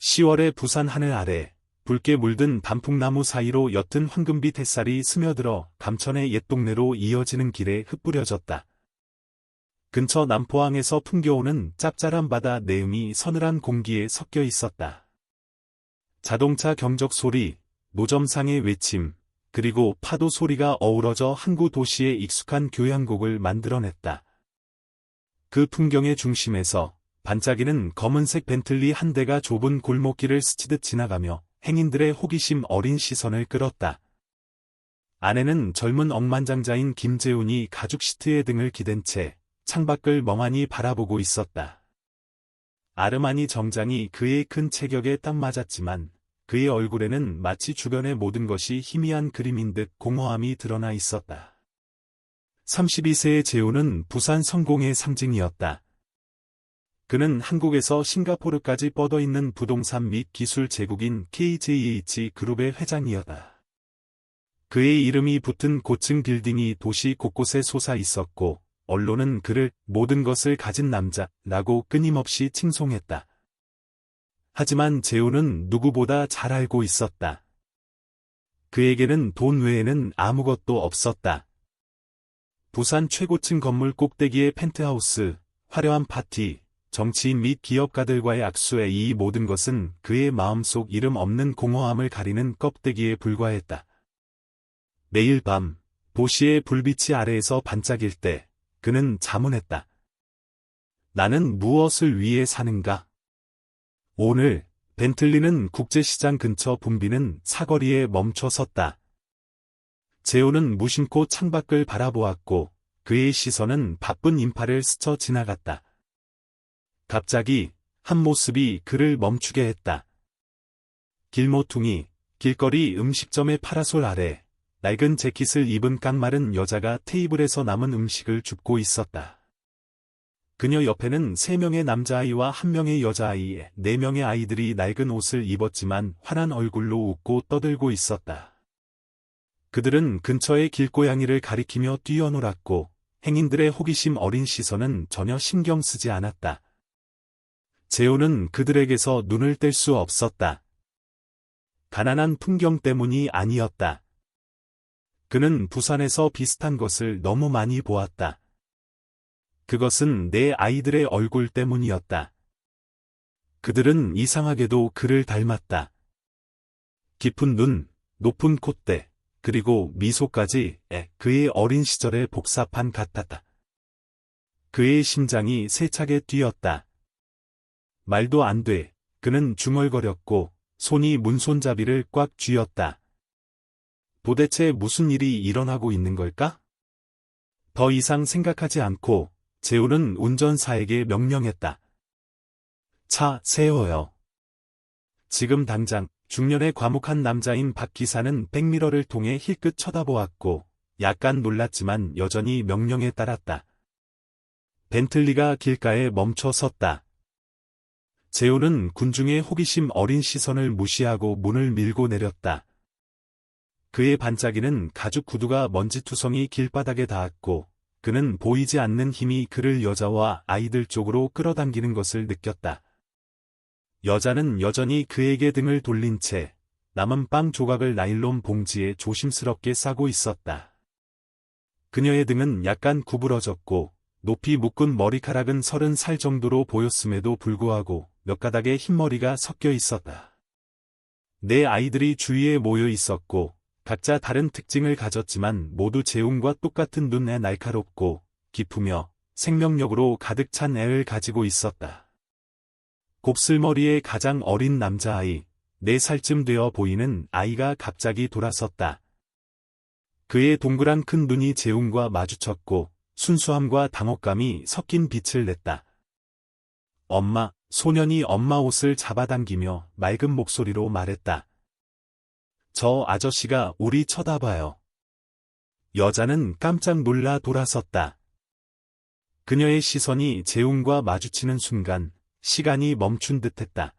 10월의 부산 하늘 아래 붉게 물든 단풍나무 사이로 옅은 황금빛 햇살이 스며들어 감천의 옛 동네로 이어지는 길에 흩뿌려졌다. 근처 남포항에서 풍겨오는 짭짤한 바다 내음이 서늘한 공기에 섞여 있었다. 자동차 경적 소리, 노점상의 외침, 그리고 파도 소리가 어우러져 항구 도시의 익숙한 교향곡을 만들어냈다. 그 풍경의 중심에서 반짝이는 검은색 벤틀리 한 대가 좁은 골목길을 스치듯 지나가며 행인들의 호기심 어린 시선을 끌었다. 안에는 젊은 억만장자인 김재훈이 가죽 시트에 등을 기댄 채 창밖을 멍하니 바라보고 있었다. 아르마니 정장이 그의 큰 체격에 딱 맞았지만 그의 얼굴에는 마치 주변의 모든 것이 희미한 그림인 듯 공허함이 드러나 있었다. 32세의 재훈은 부산 성공의 상징이었다. 그는 한국에서 싱가포르까지 뻗어있는 부동산 및 기술 제국인 KJH 그룹의 회장이었다. 그의 이름이 붙은 고층 빌딩이 도시 곳곳에 솟아 있었고 언론은 그를 모든 것을 가진 남자라고 끊임없이 칭송했다. 하지만 재훈은 누구보다 잘 알고 있었다. 그에게는 돈 외에는 아무것도 없었다. 부산 최고층 건물 꼭대기의 펜트하우스, 화려한 파티, 정치인 및 기업가들과의 악수에 이 모든 것은 그의 마음속 이름 없는 공허함을 가리는 껍데기에 불과했다. 매일 밤, 도시의 불빛이 아래에서 반짝일 때 그는 자문했다. 나는 무엇을 위해 사는가? 오늘 벤틀리는 국제시장 근처 붐비는 사거리에 멈춰 섰다. 재훈은 무심코 창밖을 바라보았고 그의 시선은 바쁜 인파를 스쳐 지나갔다. 갑자기 한 모습이 그를 멈추게 했다. 길모퉁이, 길거리 음식점의 파라솔 아래 낡은 재킷을 입은 깡마른 여자가 테이블에서 남은 음식을 줍고 있었다. 그녀 옆에는 3명의 남자아이와 1명의 여자아이, 4명의 아이들이 낡은 옷을 입었지만 환한 얼굴로 웃고 떠들고 있었다. 그들은 근처의 길고양이를 가리키며 뛰어놀았고 행인들의 호기심 어린 시선은 전혀 신경 쓰지 않았다. 재훈은 그들에게서 눈을 뗄 수 없었다. 가난한 풍경 때문이 아니었다. 그는 부산에서 비슷한 것을 너무 많이 보았다. 그것은 내 아이들의 얼굴 때문이었다. 그들은 이상하게도 그를 닮았다. 깊은 눈, 높은 콧대, 그리고 미소까지 그의 어린 시절의 복사판 같았다. 그의 심장이 세차게 뛰었다. 말도 안 돼. 그는 중얼거렸고 손이 문손잡이를 꽉 쥐었다. 도대체 무슨 일이 일어나고 있는 걸까? 더 이상 생각하지 않고 재훈은 운전사에게 명령했다. 차 세워요. 지금 당장. 중년의 과묵한 남자인 박 기사는 백미러를 통해 힐끗 쳐다보았고 약간 놀랐지만 여전히 명령에 따랐다. 벤틀리가 길가에 멈춰 섰다. 재훈은 군중의 호기심 어린 시선을 무시하고 문을 밀고 내렸다. 그의 반짝이는 가죽 구두가 먼지투성이 길바닥에 닿았고 그는 보이지 않는 힘이 그를 여자와 아이들 쪽으로 끌어당기는 것을 느꼈다. 여자는 여전히 그에게 등을 돌린 채 남은 빵 조각을 나일론 봉지에 조심스럽게 싸고 있었다. 그녀의 등은 약간 구부러졌고 높이 묶은 머리카락은 30살 정도로 보였음에도 불구하고 몇 가닥의 흰머리가 섞여 있었다. 내 아이들이 주위에 모여 있었고 각자 다른 특징을 가졌지만 모두 재훈과 똑같은 눈에 날카롭고 깊으며 생명력으로 가득 찬 애를 가지고 있었다. 곱슬머리의 가장 어린 남자아이, 4살쯤 되어 보이는 아이가 갑자기 돌아섰다. 그의 동그란 큰 눈이 재훈과 마주쳤고 순수함과 당혹감이 섞인 빛을 냈다. 엄마, 소년이 엄마 옷을 잡아당기며 맑은 목소리로 말했다. 저 아저씨가 우리 쳐다봐요. 여자는 깜짝 놀라 돌아섰다. 그녀의 시선이 재훈과 마주치는 순간 시간이 멈춘 듯했다.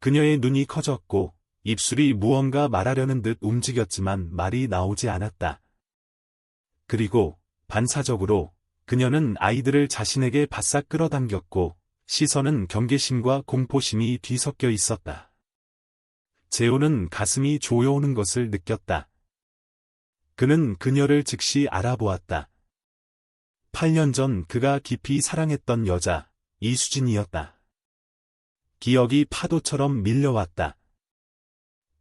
그녀의 눈이 커졌고 입술이 무언가 말하려는 듯 움직였지만 말이 나오지 않았다. 그리고 반사적으로 그녀는 아이들을 자신에게 바싹 끌어당겼고 시선은 경계심과 공포심이 뒤섞여 있었다. 재호는 가슴이 조여오는 것을 느꼈다. 그는 그녀를 즉시 알아보았다. 8년 전 그가 깊이 사랑했던 여자, 이수진이었다. 기억이 파도처럼 밀려왔다.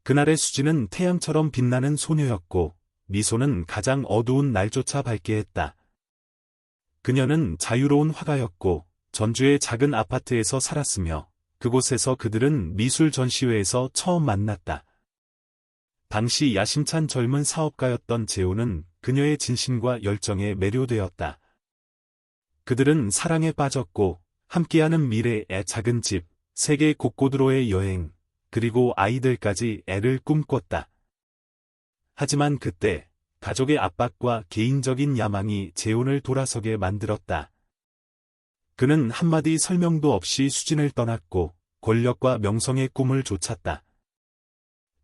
그날의 수진은 태양처럼 빛나는 소녀였고, 미소는 가장 어두운 날조차 밝게 했다. 그녀는 자유로운 화가였고, 전주의 작은 아파트에서 살았으며, 그곳에서 그들은 미술 전시회에서 처음 만났다. 당시 야심찬 젊은 사업가였던 재호는 그녀의 진심과 열정에 매료되었다. 그들은 사랑에 빠졌고, 함께하는 미래의 작은 집, 세계 곳곳으로의 여행, 그리고 아이들까지 애를 꿈꿨다. 하지만 그때, 가족의 압박과 개인적인 야망이 재혼을 돌아서게 만들었다. 그는 한마디 설명도 없이 수진을 떠났고, 권력과 명성의 꿈을 좇았다.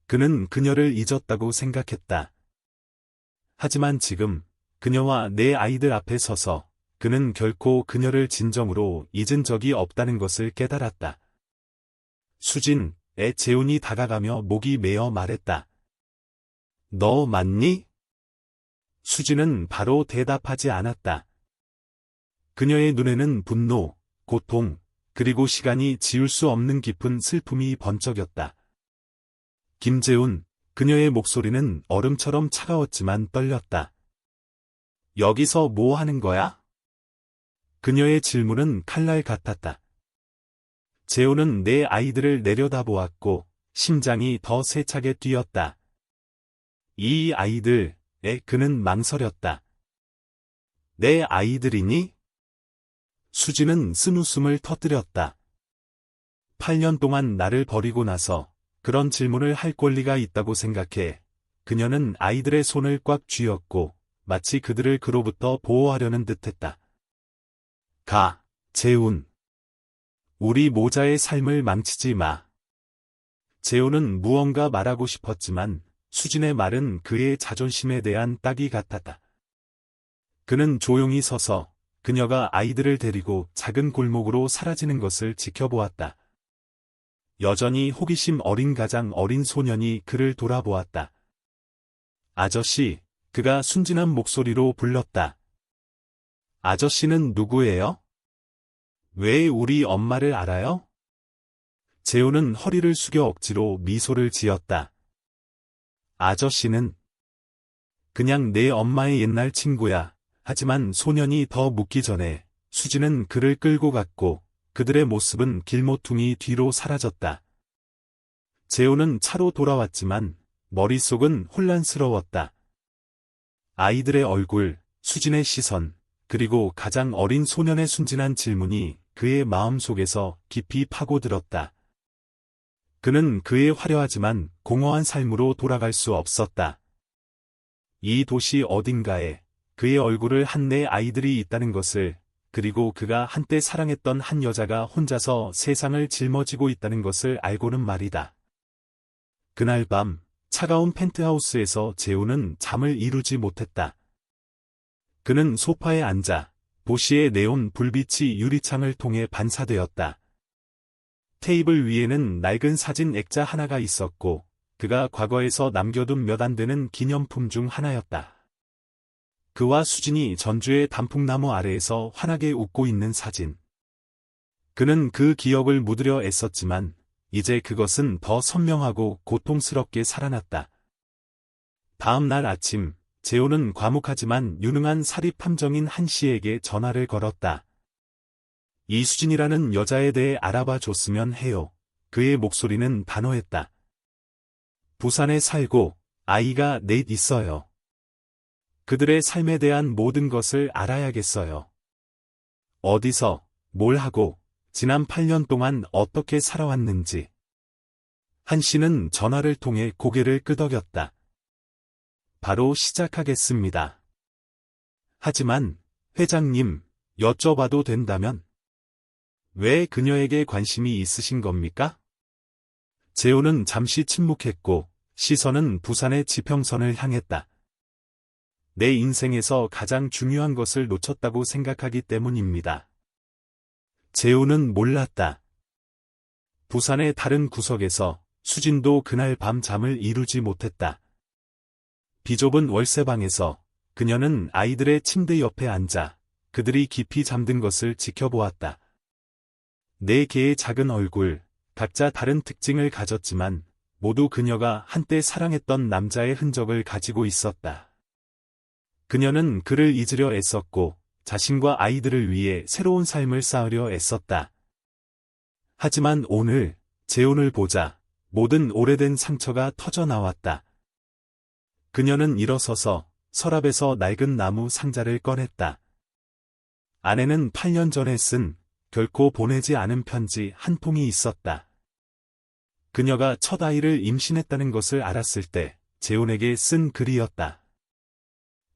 그는 그녀를 잊었다고 생각했다. 하지만 지금, 그녀와 내 아이들 앞에 서서, 그는 결코 그녀를 진정으로 잊은 적이 없다는 것을 깨달았다. 수진, 애 재훈이 다가가며 목이 메어 말했다. 너 맞니? 수진은 바로 대답하지 않았다. 그녀의 눈에는 분노, 고통, 그리고 시간이 지울 수 없는 깊은 슬픔이 번쩍였다. 김재훈, 그녀의 목소리는 얼음처럼 차가웠지만 떨렸다. 여기서 뭐 하는 거야? 그녀의 질문은 칼날 같았다. 재훈은 내 아이들을 내려다보았고, 심장이 더 세차게 뛰었다. 이 아이들에 그는 망설였다. 내 아이들이니? 수지는 쓴웃음을 터뜨렸다. 8년 동안 나를 버리고 나서 그런 질문을 할 권리가 있다고 생각해. 그녀는 아이들의 손을 꽉 쥐었고 마치 그들을 그로부터 보호하려는 듯했다. 가, 재훈. 우리 모자의 삶을 망치지 마. 재훈은 무언가 말하고 싶었지만 수진의 말은 그의 자존심에 대한 딱이 같았다. 그는 조용히 서서 그녀가 아이들을 데리고 작은 골목으로 사라지는 것을 지켜보았다. 여전히 호기심 어린 가장 어린 소년이 그를 돌아보았다. 아저씨, 그가 순진한 목소리로 불렀다. 아저씨는 누구예요? 왜 우리 엄마를 알아요? 재훈은 허리를 숙여 억지로 미소를 지었다. 아저씨는 그냥 내 엄마의 옛날 친구야. 하지만 소년이 더 묻기 전에 수지는 그를 끌고 갔고 그들의 모습은 길모퉁이 뒤로 사라졌다. 재훈은 차로 돌아왔지만 머릿속은 혼란스러웠다. 아이들의 얼굴, 수진의 시선, 그리고 가장 어린 소년의 순진한 질문이 그의 마음속에서 깊이 파고들었다. 그는 그의 화려하지만 공허한 삶으로 돌아갈 수 없었다. 이 도시 어딘가에 그의 얼굴을 한 내 아이들이 있다는 것을, 그리고 그가 한때 사랑했던 한 여자가 혼자서 세상을 짊어지고 있다는 것을 알고는 말이다. 그날 밤, 차가운 펜트하우스에서 재훈은 잠을 이루지 못했다. 그는 소파에 앉아 도시의 네온 불빛이 유리창을 통해 반사되었다. 테이블 위에는 낡은 사진 액자 하나가 있었고, 그가 과거에서 남겨둔 몇 안 되는 기념품 중 하나였다. 그와 수진이 전주의 단풍나무 아래에서 환하게 웃고 있는 사진. 그는 그 기억을 묻으려 애썼지만, 이제 그것은 더 선명하고 고통스럽게 살아났다. 다음 날 아침, 재훈은 과묵하지만 유능한 사립함정인 한 씨에게 전화를 걸었다. 이수진이라는 여자에 대해 알아봐 줬으면 해요. 그의 목소리는 단호했다. 부산에 살고 아이가 넷 있어요. 그들의 삶에 대한 모든 것을 알아야겠어요. 어디서, 뭘 하고, 지난 8년 동안 어떻게 살아왔는지. 한 씨는 전화를 통해 고개를 끄덕였다. 바로 시작하겠습니다. 하지만, 회장님, 여쭤봐도 된다면? 왜 그녀에게 관심이 있으신 겁니까? 재훈은 잠시 침묵했고, 시선은 부산의 지평선을 향했다. 내 인생에서 가장 중요한 것을 놓쳤다고 생각하기 때문입니다. 재훈은 몰랐다. 부산의 다른 구석에서 수진도 그날 밤 잠을 이루지 못했다. 비좁은 월세방에서 그녀는 아이들의 침대 옆에 앉아 그들이 깊이 잠든 것을 지켜보았다. 네 개의 작은 얼굴, 각자 다른 특징을 가졌지만 모두 그녀가 한때 사랑했던 남자의 흔적을 가지고 있었다. 그녀는 그를 잊으려 애썼고 자신과 아이들을 위해 새로운 삶을 쌓으려 애썼다. 하지만 오늘 재훈을 보자 모든 오래된 상처가 터져 나왔다. 그녀는 일어서서 서랍에서 낡은 나무 상자를 꺼냈다. 안에는 8년 전에 쓴 결코 보내지 않은 편지 한 통이 있었다. 그녀가 첫 아이를 임신했다는 것을 알았을 때 재훈에게 쓴 글이었다.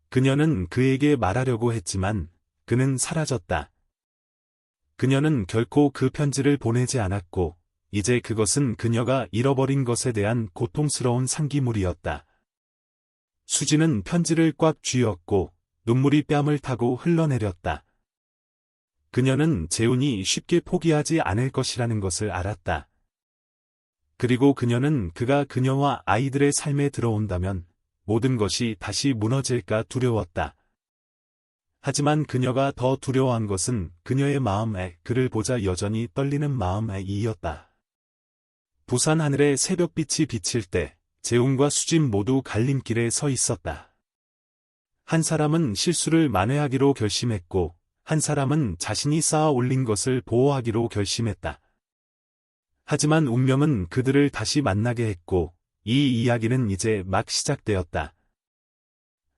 그녀는 그에게 말하려고 했지만 그는 사라졌다. 그녀는 결코 그 편지를 보내지 않았고 이제 그것은 그녀가 잃어버린 것에 대한 고통스러운 상기물이었다. 수지는 편지를 꽉 쥐었고 눈물이 뺨을 타고 흘러내렸다. 그녀는 재훈이 쉽게 포기하지 않을 것이라는 것을 알았다. 그리고 그녀는 그가 그녀와 아이들의 삶에 들어온다면 모든 것이 다시 무너질까 두려웠다. 하지만 그녀가 더 두려워한 것은 그녀의 마음에 그를 보자 여전히 떨리는 마음에 이었다. 부산 하늘에 새벽빛이 비칠 때 재훈과 수진 모두 갈림길에 서 있었다. 한 사람은 실수를 만회하기로 결심했고 한 사람은 자신이 쌓아 올린 것을 보호하기로 결심했다. 하지만 운명은 그들을 다시 만나게 했고 이 이야기는 이제 막 시작되었다.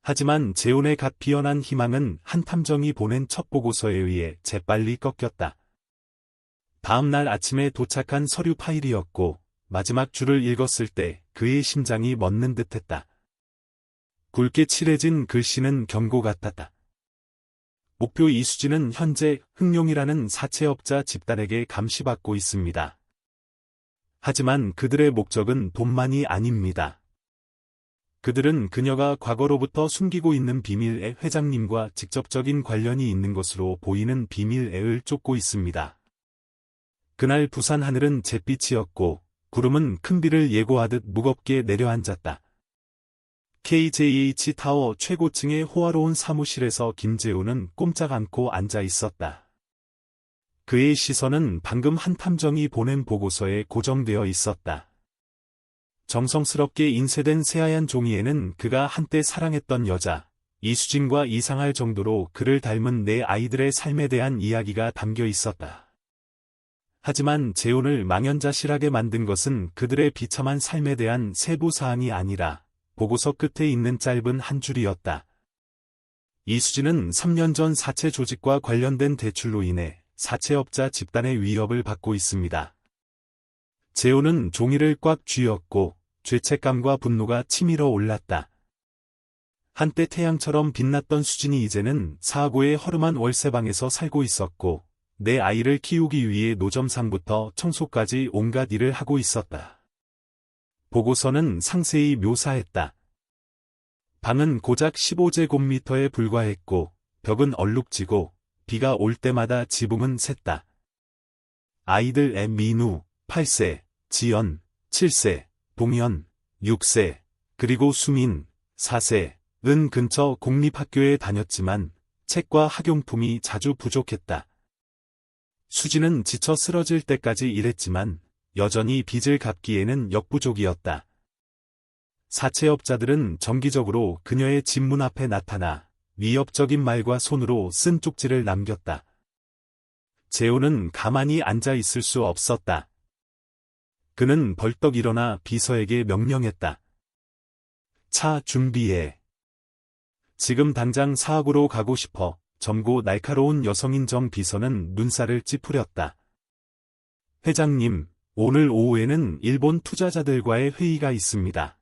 하지만 재훈의 갓 피어난 희망은 한 탐정이 보낸 첫 보고서에 의해 재빨리 꺾였다. 다음 날 아침에 도착한 서류 파일이었고 마지막 줄을 읽었을 때 그의 심장이 멎는 듯했다. 굵게 칠해진 글씨는 경고 같았다. 목표 이수진은 현재 흑룡이라는 사채업자 집단에게 감시받고 있습니다. 하지만 그들의 목적은 돈만이 아닙니다. 그들은 그녀가 과거로부터 숨기고 있는 비밀의 회장님과 직접적인 관련이 있는 것으로 보이는 비밀애를 쫓고 있습니다. 그날 부산 하늘은 잿빛이었고 구름은 큰 비를 예고하듯 무겁게 내려앉았다. KJH 타워 최고층의 호화로운 사무실에서 김재훈은 꼼짝 않고 앉아 있었다. 그의 시선은 방금 한 탐정이 보낸 보고서에 고정되어 있었다. 정성스럽게 인쇄된 새하얀 종이에는 그가 한때 사랑했던 여자, 이수진과 이상할 정도로 그를 닮은 네 아이들의 삶에 대한 이야기가 담겨 있었다. 하지만 재훈을 망연자실하게 만든 것은 그들의 비참한 삶에 대한 세부 사항이 아니라 보고서 끝에 있는 짧은 한 줄이었다. 이수진은 3년 전 사채 조직과 관련된 대출로 인해 사채업자 집단의 위협을 받고 있습니다. 재훈은 종이를 꽉 쥐었고 죄책감과 분노가 치밀어 올랐다. 한때 태양처럼 빛났던 수진이 이제는 사고의 허름한 월세방에서 살고 있었고 내 아이를 키우기 위해 노점상부터 청소까지 온갖 일을 하고 있었다. 보고서는 상세히 묘사했다. 방은 고작 15제곱미터에 불과했고 벽은 얼룩지고 비가 올 때마다 지붕은 샜다. 아이들 민우, 8세, 지연, 7세, 동현, 6세, 그리고 수민, 4세은 근처 공립학교에 다녔지만 책과 학용품이 자주 부족했다. 수지는 지쳐 쓰러질 때까지 일했지만 여전히 빚을 갚기에는 역부족이었다. 사채업자들은 정기적으로 그녀의 집 문 앞에 나타나 위협적인 말과 손으로 쓴 쪽지를 남겼다. 재훈은 가만히 앉아 있을 수 없었다. 그는 벌떡 일어나 비서에게 명령했다. 차 준비해. 지금 당장 사학으로 가고 싶어. 젊고 날카로운 여성인 정 비서는 눈살을 찌푸렸다. 회장님, 오늘 오후에는 일본 투자자들과의 회의가 있습니다.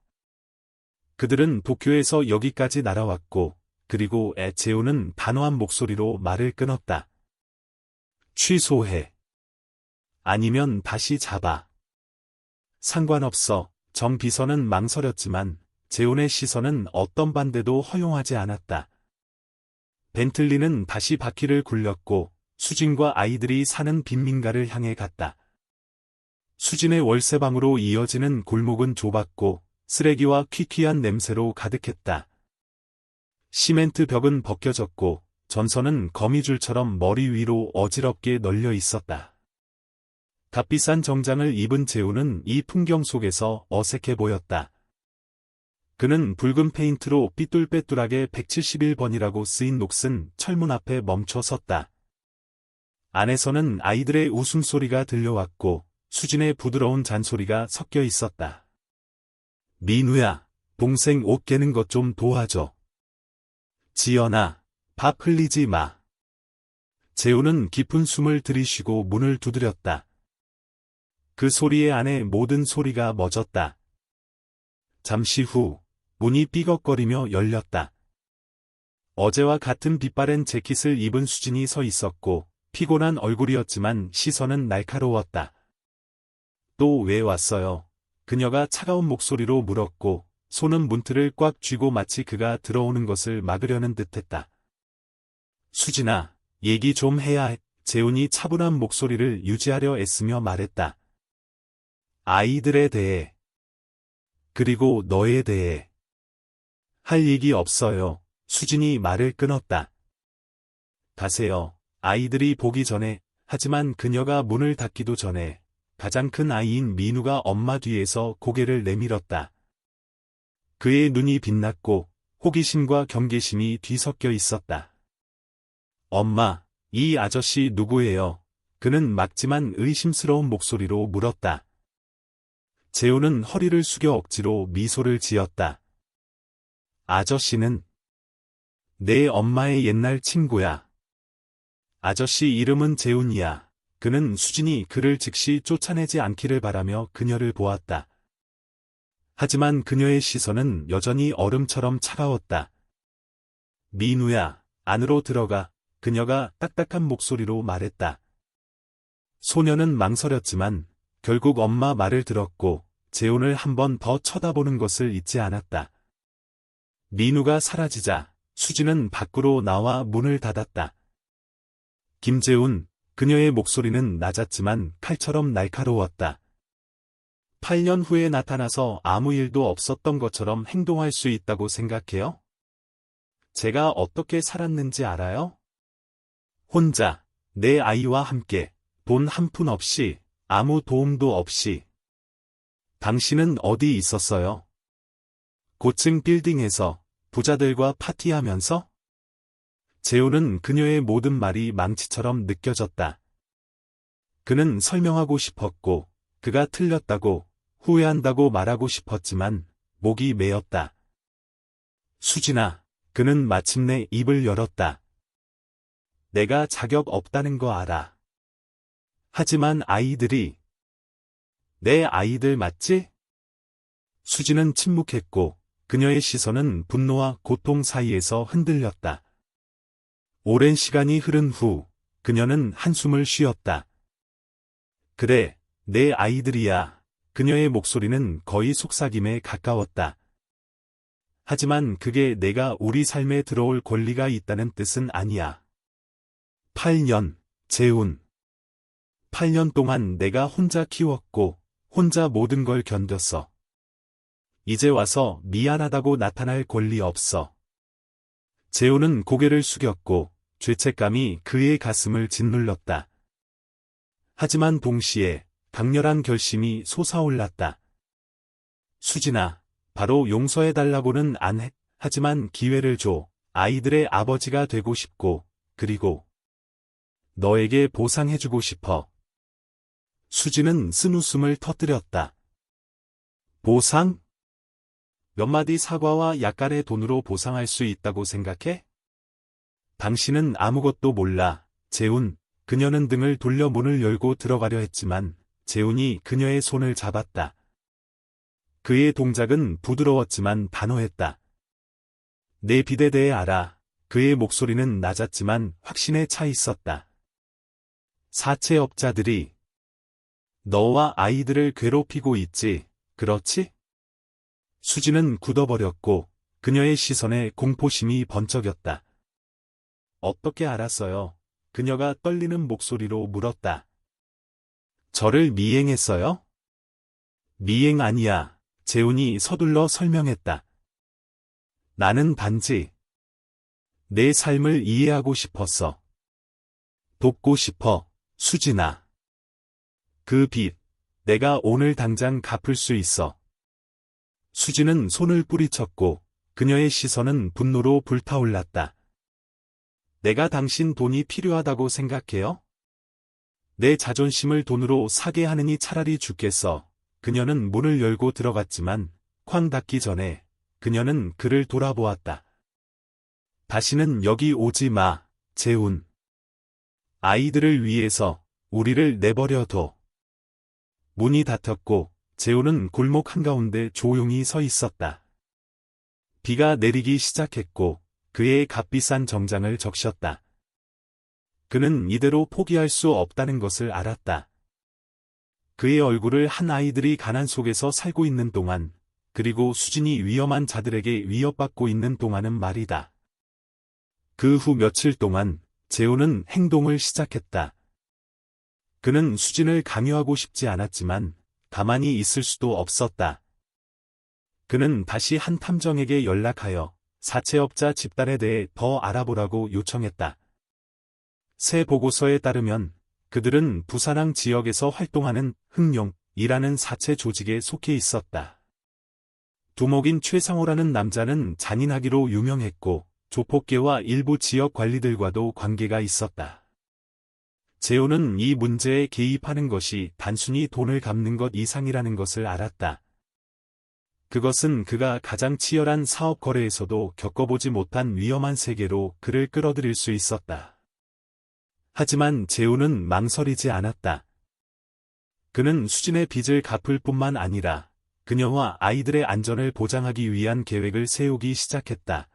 그들은 도쿄에서 여기까지 날아왔고, 그리고 재훈은 단호한 목소리로 말을 끊었다. 취소해. 아니면 다시 잡아. 상관없어. 정 비서는 망설였지만 재훈의 시선은 어떤 반대도 허용하지 않았다. 벤틀리는 다시 바퀴를 굴렸고 수진과 아이들이 사는 빈민가를 향해 갔다. 수진의 월세방으로 이어지는 골목은 좁았고 쓰레기와 퀴퀴한 냄새로 가득했다. 시멘트 벽은 벗겨졌고 전선은 거미줄처럼 머리 위로 어지럽게 널려 있었다. 값비싼 정장을 입은 재우는 이 풍경 속에서 어색해 보였다. 그는 붉은 페인트로 삐뚤빼뚤하게 171번이라고 쓰인 녹슨 철문 앞에 멈춰 섰다. 안에서는 아이들의 웃음소리가 들려왔고 수진의 부드러운 잔소리가 섞여 있었다. 민우야, 동생 옷 개는 것 좀 도와줘. 지연아, 밥 흘리지 마. 재우는 깊은 숨을 들이쉬고 문을 두드렸다. 그 소리에 안에 모든 소리가 멎었다. 잠시 후 문이 삐걱거리며 열렸다. 어제와 같은 빛바랜 재킷을 입은 수진이 서 있었고 피곤한 얼굴이었지만 시선은 날카로웠다. 또 왜 왔어요? 그녀가 차가운 목소리로 물었고 손은 문틀을 꽉 쥐고 마치 그가 들어오는 것을 막으려는 듯했다. 수진아, 얘기 좀 해야 해. 재훈이 차분한 목소리를 유지하려 애쓰며 말했다. 아이들에 대해. 그리고 너에 대해. 할 얘기 없어요. 수진이 말을 끊었다. 가세요. 아이들이 보기 전에. 하지만 그녀가 문을 닫기도 전에 가장 큰 아이인 민우가 엄마 뒤에서 고개를 내밀었다. 그의 눈이 빛났고 호기심과 경계심이 뒤섞여 있었다. 엄마, 이 아저씨 누구예요? 그는 막지만 의심스러운 목소리로 물었다. 재우는 허리를 숙여 억지로 미소를 지었다. 아저씨는 내 엄마의 옛날 친구야. 아저씨 이름은 재훈이야. 그는 수진이 그를 즉시 쫓아내지 않기를 바라며 그녀를 보았다. 하지만 그녀의 시선은 여전히 얼음처럼 차가웠다. 민우야, 안으로 들어가. 그녀가 딱딱한 목소리로 말했다. 소녀는 망설였지만 결국 엄마 말을 들었고 재훈을 한 번 더 쳐다보는 것을 잊지 않았다. 민우가 사라지자 수진은 밖으로 나와 문을 닫았다. 김재훈, 그녀의 목소리는 낮았지만 칼처럼 날카로웠다. 8년 후에 나타나서 아무 일도 없었던 것처럼 행동할 수 있다고 생각해요? 제가 어떻게 살았는지 알아요? 혼자, 내 아이와 함께, 돈 한 푼 없이, 아무 도움도 없이. 당신은 어디 있었어요? 고층 빌딩에서, 부자들과 파티하면서? 재훈은 그녀의 모든 말이 망치처럼 느껴졌다. 그는 설명하고 싶었고, 그가 틀렸다고, 후회한다고 말하고 싶었지만, 목이 메었다. 수진아, 그는 마침내 입을 열었다. 내가 자격 없다는 거 알아. 하지만 아이들이, 내 아이들 맞지? 수진은 침묵했고, 그녀의 시선은 분노와 고통 사이에서 흔들렸다. 오랜 시간이 흐른 후, 그녀는 한숨을 쉬었다. 그래, 내 아이들이야. 그녀의 목소리는 거의 속삭임에 가까웠다. 하지만 그게 내가 우리 삶에 들어올 권리가 있다는 뜻은 아니야. 8년, 재훈. 8년 동안 내가 혼자 키웠고, 혼자 모든 걸 견뎠어. 이제 와서 미안하다고 나타날 권리 없어. 재훈은 고개를 숙였고, 죄책감이 그의 가슴을 짓눌렀다. 하지만 동시에 강렬한 결심이 솟아올랐다. 수진아, 바로 용서해달라고는 안 해. 하지만 기회를 줘. 아이들의 아버지가 되고 싶고, 그리고 너에게 보상해주고 싶어. 수진은 쓴웃음을 터뜨렸다. 보상? 몇 마디 사과와 약간의 돈으로 보상할 수 있다고 생각해? 당신은 아무것도 몰라, 재훈. 그녀는 등을 돌려 문을 열고 들어가려 했지만 재훈이 그녀의 손을 잡았다. 그의 동작은 부드러웠지만 단호했다. 내 빚에 대해 알아. 그의 목소리는 낮았지만 확신에 차 있었다. 사채업자들이 너와 아이들을 괴롭히고 있지, 그렇지? 수지는 굳어버렸고 그녀의 시선에 공포심이 번쩍였다. 어떻게 알았어요? 그녀가 떨리는 목소리로 물었다. 저를 미행했어요? 미행 아니야. 재훈이 서둘러 설명했다. 나는 단지 내 삶을 이해하고 싶었어. 돕고 싶어, 수진아. 그 빚, 내가 오늘 당장 갚을 수 있어. 수진은 손을 뿌리쳤고 그녀의 시선은 분노로 불타올랐다. 내가 당신 돈이 필요하다고 생각해요? 내 자존심을 돈으로 사게 하느니 차라리 죽겠어. 그녀는 문을 열고 들어갔지만 쾅 닫기 전에 그녀는 그를 돌아보았다. 다시는 여기 오지 마, 재훈. 아이들을 위해서 우리를 내버려둬. 문이 닫혔고 재훈은 골목 한가운데 조용히 서 있었다. 비가 내리기 시작했고 그의 값비싼 정장을 적셨다. 그는 이대로 포기할 수 없다는 것을 알았다. 그의 얼굴을 한 아이들이 가난 속에서 살고 있는 동안, 그리고 수진이 위험한 자들에게 위협받고 있는 동안은 말이다. 그 후 며칠 동안 재훈은 행동을 시작했다. 그는 수진을 강요하고 싶지 않았지만 가만히 있을 수도 없었다. 그는 다시 한 탐정에게 연락하여 사채업자 집단에 대해 더 알아보라고 요청했다. 새 보고서에 따르면 그들은 부산항 지역에서 활동하는 흑룡이라는 사채 조직에 속해 있었다. 두목인 최상호라는 남자는 잔인하기로 유명했고 조폭계와 일부 지역 관리들과도 관계가 있었다. 재훈은 이 문제에 개입하는 것이 단순히 돈을 갚는 것 이상이라는 것을 알았다. 그것은 그가 가장 치열한 사업 거래에서도 겪어보지 못한 위험한 세계로 그를 끌어들일 수 있었다. 하지만 재훈은 망설이지 않았다. 그는 수진의 빚을 갚을 뿐만 아니라 그녀와 아이들의 안전을 보장하기 위한 계획을 세우기 시작했다.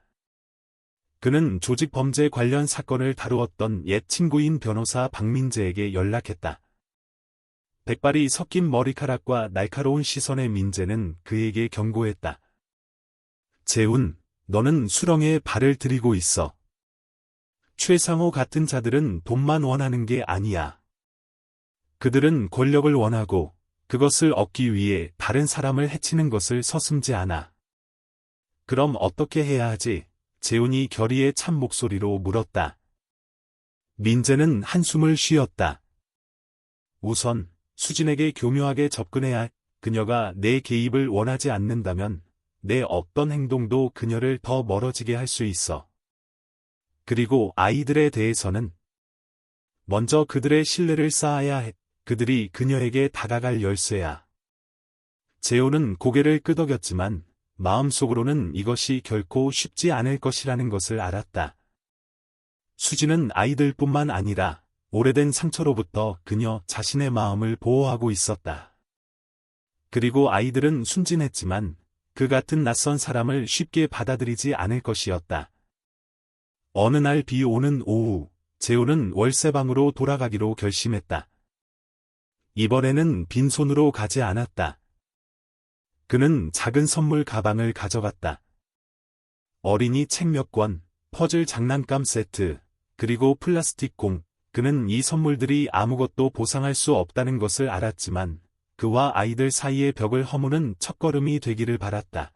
그는 조직 범죄 관련 사건을 다루었던 옛 친구인 변호사 박민재에게 연락했다. 백발이 섞인 머리카락과 날카로운 시선의 민재는 그에게 경고했다. 재훈, 너는 수렁에 발을 들이고 있어. 최상호 같은 자들은 돈만 원하는 게 아니야. 그들은 권력을 원하고 그것을 얻기 위해 다른 사람을 해치는 것을 서슴지 않아. 그럼 어떻게 해야 하지? 재훈이 결의에 찬 목소리로 물었다. 민재는 한숨을 쉬었다. 우선 수진에게 교묘하게 접근해야 해. 그녀가 내 개입을 원하지 않는다면 내 어떤 행동도 그녀를 더 멀어지게 할 수 있어. 그리고 아이들에 대해서는 먼저 그들의 신뢰를 쌓아야 해. 그들이 그녀에게 다가갈 열쇠야. 재훈은 고개를 끄덕였지만 마음속으로는 이것이 결코 쉽지 않을 것이라는 것을 알았다. 수진은 아이들뿐만 아니라 오래된 상처로부터 그녀 자신의 마음을 보호하고 있었다. 그리고 아이들은 순진했지만 그 같은 낯선 사람을 쉽게 받아들이지 않을 것이었다. 어느 날 비 오는 오후, 재훈은 월세방으로 돌아가기로 결심했다. 이번에는 빈손으로 가지 않았다. 그는 작은 선물 가방을 가져갔다. 어린이 책 몇 권, 퍼즐 장난감 세트, 그리고 플라스틱 공. 그는 이 선물들이 아무것도 보상할 수 없다는 것을 알았지만 그와 아이들 사이의 벽을 허무는 첫걸음이 되기를 바랐다.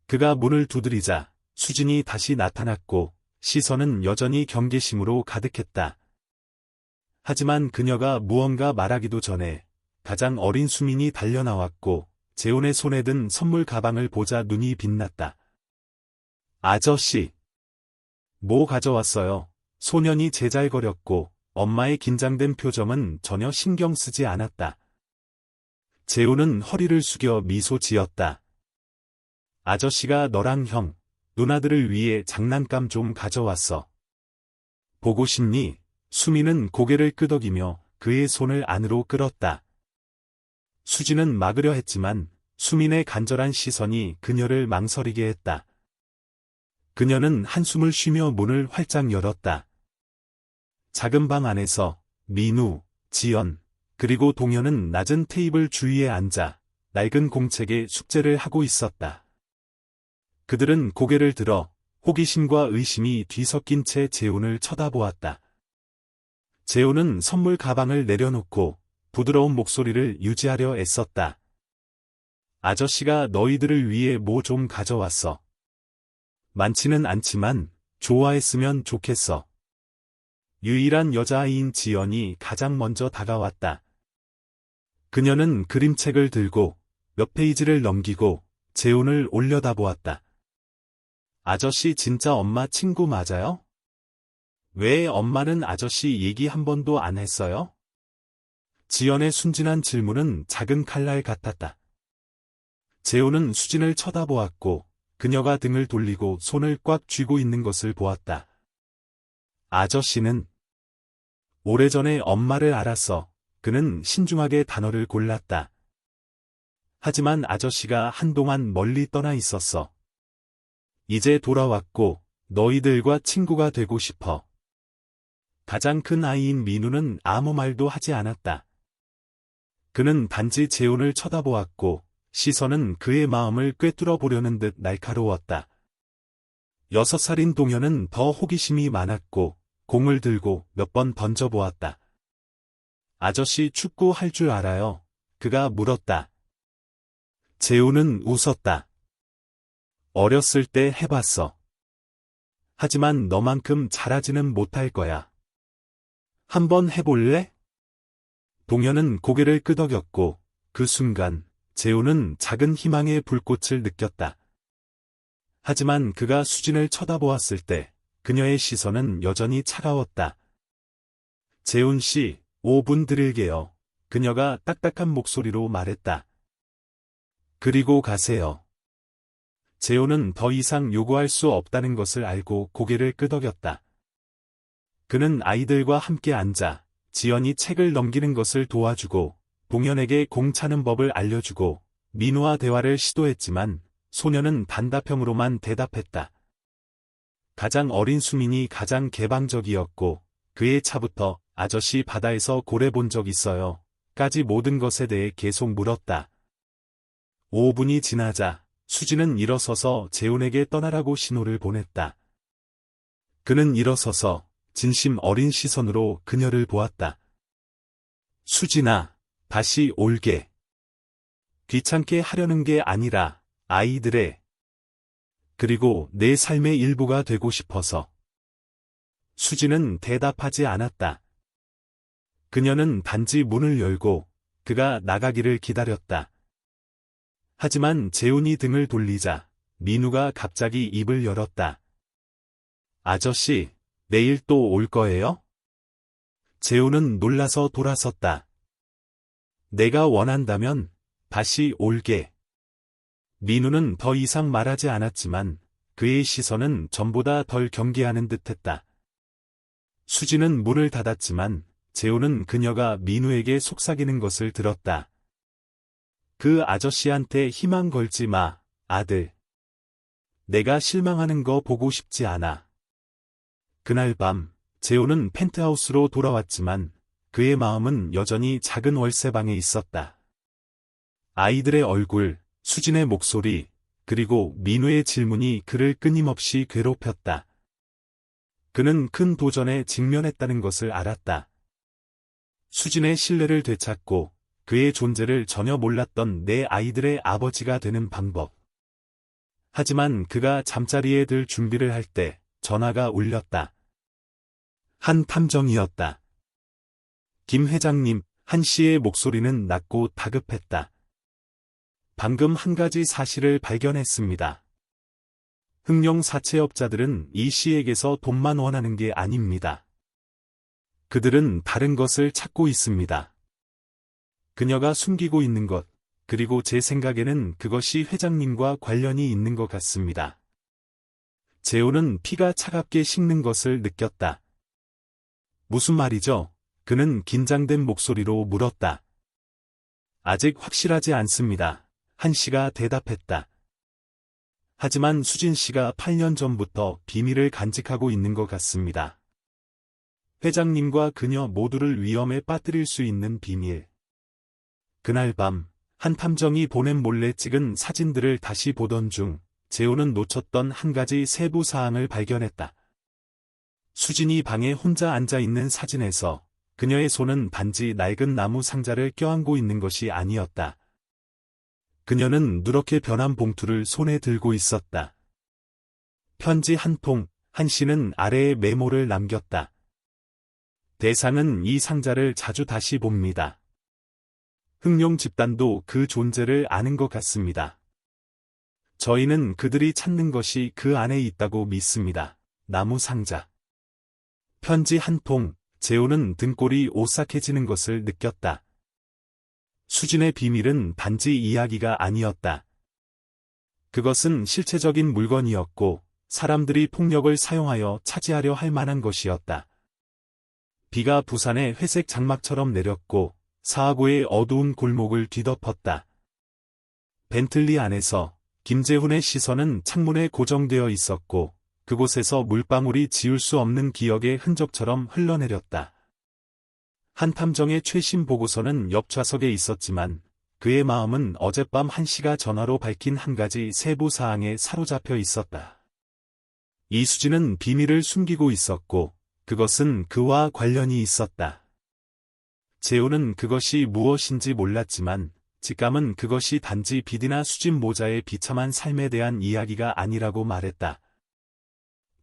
그가 문을 두드리자 수진이 다시 나타났고 시선은 여전히 경계심으로 가득했다. 하지만 그녀가 무언가 말하기도 전에 가장 어린 수민이 달려나왔고 재훈의 손에 든 선물 가방을 보자 눈이 빛났다. 아저씨, 뭐 가져왔어요? 소년이 제잘거렸고 엄마의 긴장된 표정은 전혀 신경 쓰지 않았다. 재훈은 허리를 숙여 미소 지었다. 아저씨가 너랑 형, 누나들을 위해 장난감 좀 가져왔어. 보고 싶니? 수민은 고개를 끄덕이며 그의 손을 안으로 끌었다. 수진은 막으려 했지만 수민의 간절한 시선이 그녀를 망설이게 했다. 그녀는 한숨을 쉬며 문을 활짝 열었다. 작은 방 안에서 민우, 지연, 그리고 동현은 낮은 테이블 주위에 앉아 낡은 공책에 숙제를 하고 있었다. 그들은 고개를 들어 호기심과 의심이 뒤섞인 채 재훈을 쳐다보았다. 재호는 선물 가방을 내려놓고 부드러운 목소리를 유지하려 애썼다. 아저씨가 너희들을 위해 뭐 좀 가져왔어. 많지는 않지만 좋아했으면 좋겠어. 유일한 여자아이인 지연이 가장 먼저 다가왔다. 그녀는 그림책을 들고 몇 페이지를 넘기고 재훈을 올려다보았다. 아저씨 진짜 엄마 친구 맞아요? 왜 엄마는 아저씨 얘기 한 번도 안 했어요? 지연의 순진한 질문은 작은 칼날 같았다. 재훈은 수진을 쳐다보았고 그녀가 등을 돌리고 손을 꽉 쥐고 있는 것을 보았다. 아저씨는 오래전에 엄마를 알았어. 그는 신중하게 단어를 골랐다. 하지만 아저씨가 한동안 멀리 떠나 있었어. 이제 돌아왔고 너희들과 친구가 되고 싶어. 가장 큰 아이인 민우는 아무 말도 하지 않았다. 그는 단지 재훈을 쳐다보았고 시선은 그의 마음을 꿰뚫어 보려는 듯 날카로웠다. 6살인 동현은 더 호기심이 많았고 공을 들고 몇 번 던져보았다. 아저씨 축구 할 줄 알아요? 그가 물었다. 재훈은 웃었다. 어렸을 때 해봤어. 하지만 너만큼 잘하지는 못할 거야. 한번 해볼래? 동현은 고개를 끄덕였고 그 순간 재훈은 작은 희망의 불꽃을 느꼈다. 하지만 그가 수진을 쳐다보았을 때 그녀의 시선은 여전히 차가웠다. 재훈 씨, 5분 드릴게요. 그녀가 딱딱한 목소리로 말했다. 그리고 가세요. 재훈은 더 이상 요구할 수 없다는 것을 알고 고개를 끄덕였다. 그는 아이들과 함께 앉아 지연이 책을 넘기는 것을 도와주고 동현에게 공 차는 법을 알려주고 민우와 대화를 시도했지만 소녀는 단답형으로만 대답했다. 가장 어린 수민이 가장 개방적이었고 그의 차부터 아저씨 바다에서 고래 본 적 있어요. 까지 모든 것에 대해 계속 물었다. 5분이 지나자 수진은 일어서서 재훈에게 떠나라고 신호를 보냈다. 그는 일어서서 진심 어린 시선으로 그녀를 보았다. 수진아, 다시 올게. 귀찮게 하려는 게 아니라 아이들의 그리고 내 삶의 일부가 되고 싶어서. 수진은 대답하지 않았다. 그녀는 단지 문을 열고 그가 나가기를 기다렸다. 하지만 재훈이 등을 돌리자 민우가 갑자기 입을 열었다. 아저씨, 내일 또 올 거예요? 재훈은 놀라서 돌아섰다. 내가 원한다면 다시 올게. 민우는 더 이상 말하지 않았지만 그의 시선은 전보다 덜 경계하는 듯했다. 수진은 문을 닫았지만 재훈은 그녀가 민우에게 속삭이는 것을 들었다. 그 아저씨한테 희망 걸지 마, 아들. 내가 실망하는 거 보고 싶지 않아. 그날 밤, 재훈은 펜트하우스로 돌아왔지만 그의 마음은 여전히 작은 월세방에 있었다. 아이들의 얼굴, 수진의 목소리, 그리고 민우의 질문이 그를 끊임없이 괴롭혔다. 그는 큰 도전에 직면했다는 것을 알았다. 수진의 신뢰를 되찾고 그의 존재를 전혀 몰랐던 내 아이들의 아버지가 되는 방법. 하지만 그가 잠자리에 들 준비를 할 때 전화가 울렸다. 한 탐정이었다. 김 회장님, 한 씨의 목소리는 낮고 다급했다. 방금 한 가지 사실을 발견했습니다. 흑룡 사채업자들은 이 씨에게서 돈만 원하는 게 아닙니다. 그들은 다른 것을 찾고 있습니다. 그녀가 숨기고 있는 것, 그리고 제 생각에는 그것이 회장님과 관련이 있는 것 같습니다. 재훈은 피가 차갑게 식는 것을 느꼈다. 무슨 말이죠? 그는 긴장된 목소리로 물었다. 아직 확실하지 않습니다. 한 씨가 대답했다. 하지만 수진 씨가 8년 전부터 비밀을 간직하고 있는 것 같습니다. 회장님과 그녀 모두를 위험에 빠뜨릴 수 있는 비밀. 그날 밤, 한 탐정이 보냄 몰래 찍은 사진들을 다시 보던 중, 재훈은 놓쳤던 한 가지 세부 사항을 발견했다. 수진이 방에 혼자 앉아 있는 사진에서 그녀의 손은 단지 낡은 나무 상자를 껴안고 있는 것이 아니었다. 그녀는 누렇게 변한 봉투를 손에 들고 있었다. 편지 한 통, 한씨는 아래에 메모를 남겼다. 대상은 이 상자를 자주 다시 봅니다. 흑룡 집단도 그 존재를 아는 것 같습니다. 저희는 그들이 찾는 것이 그 안에 있다고 믿습니다. 나무 상자. 편지 한 통, 재호는 등골이 오싹해지는 것을 느꼈다. 수진의 비밀은 단지 이야기가 아니었다. 그것은 실체적인 물건이었고, 사람들이 폭력을 사용하여 차지하려 할 만한 것이었다. 비가 부산의 회색 장막처럼 내렸고, 사하구의 어두운 골목을 뒤덮었다. 벤틀리 안에서 김재훈의 시선은 창문에 고정되어 있었고, 그곳에서 물방울이 지울 수 없는 기억의 흔적처럼 흘러내렸다. 한탐정의 최신 보고서는 옆 좌석에 있었지만, 그의 마음은 어젯밤 한씨가 전화로 밝힌 한 가지 세부 사항에 사로잡혀 있었다. 이수진은 비밀을 숨기고 있었고, 그것은 그와 관련이 있었다. 재호는 그것이 무엇인지 몰랐지만, 직감은 그것이 단지 비디나 수진 모자의 비참한 삶에 대한 이야기가 아니라고 말했다.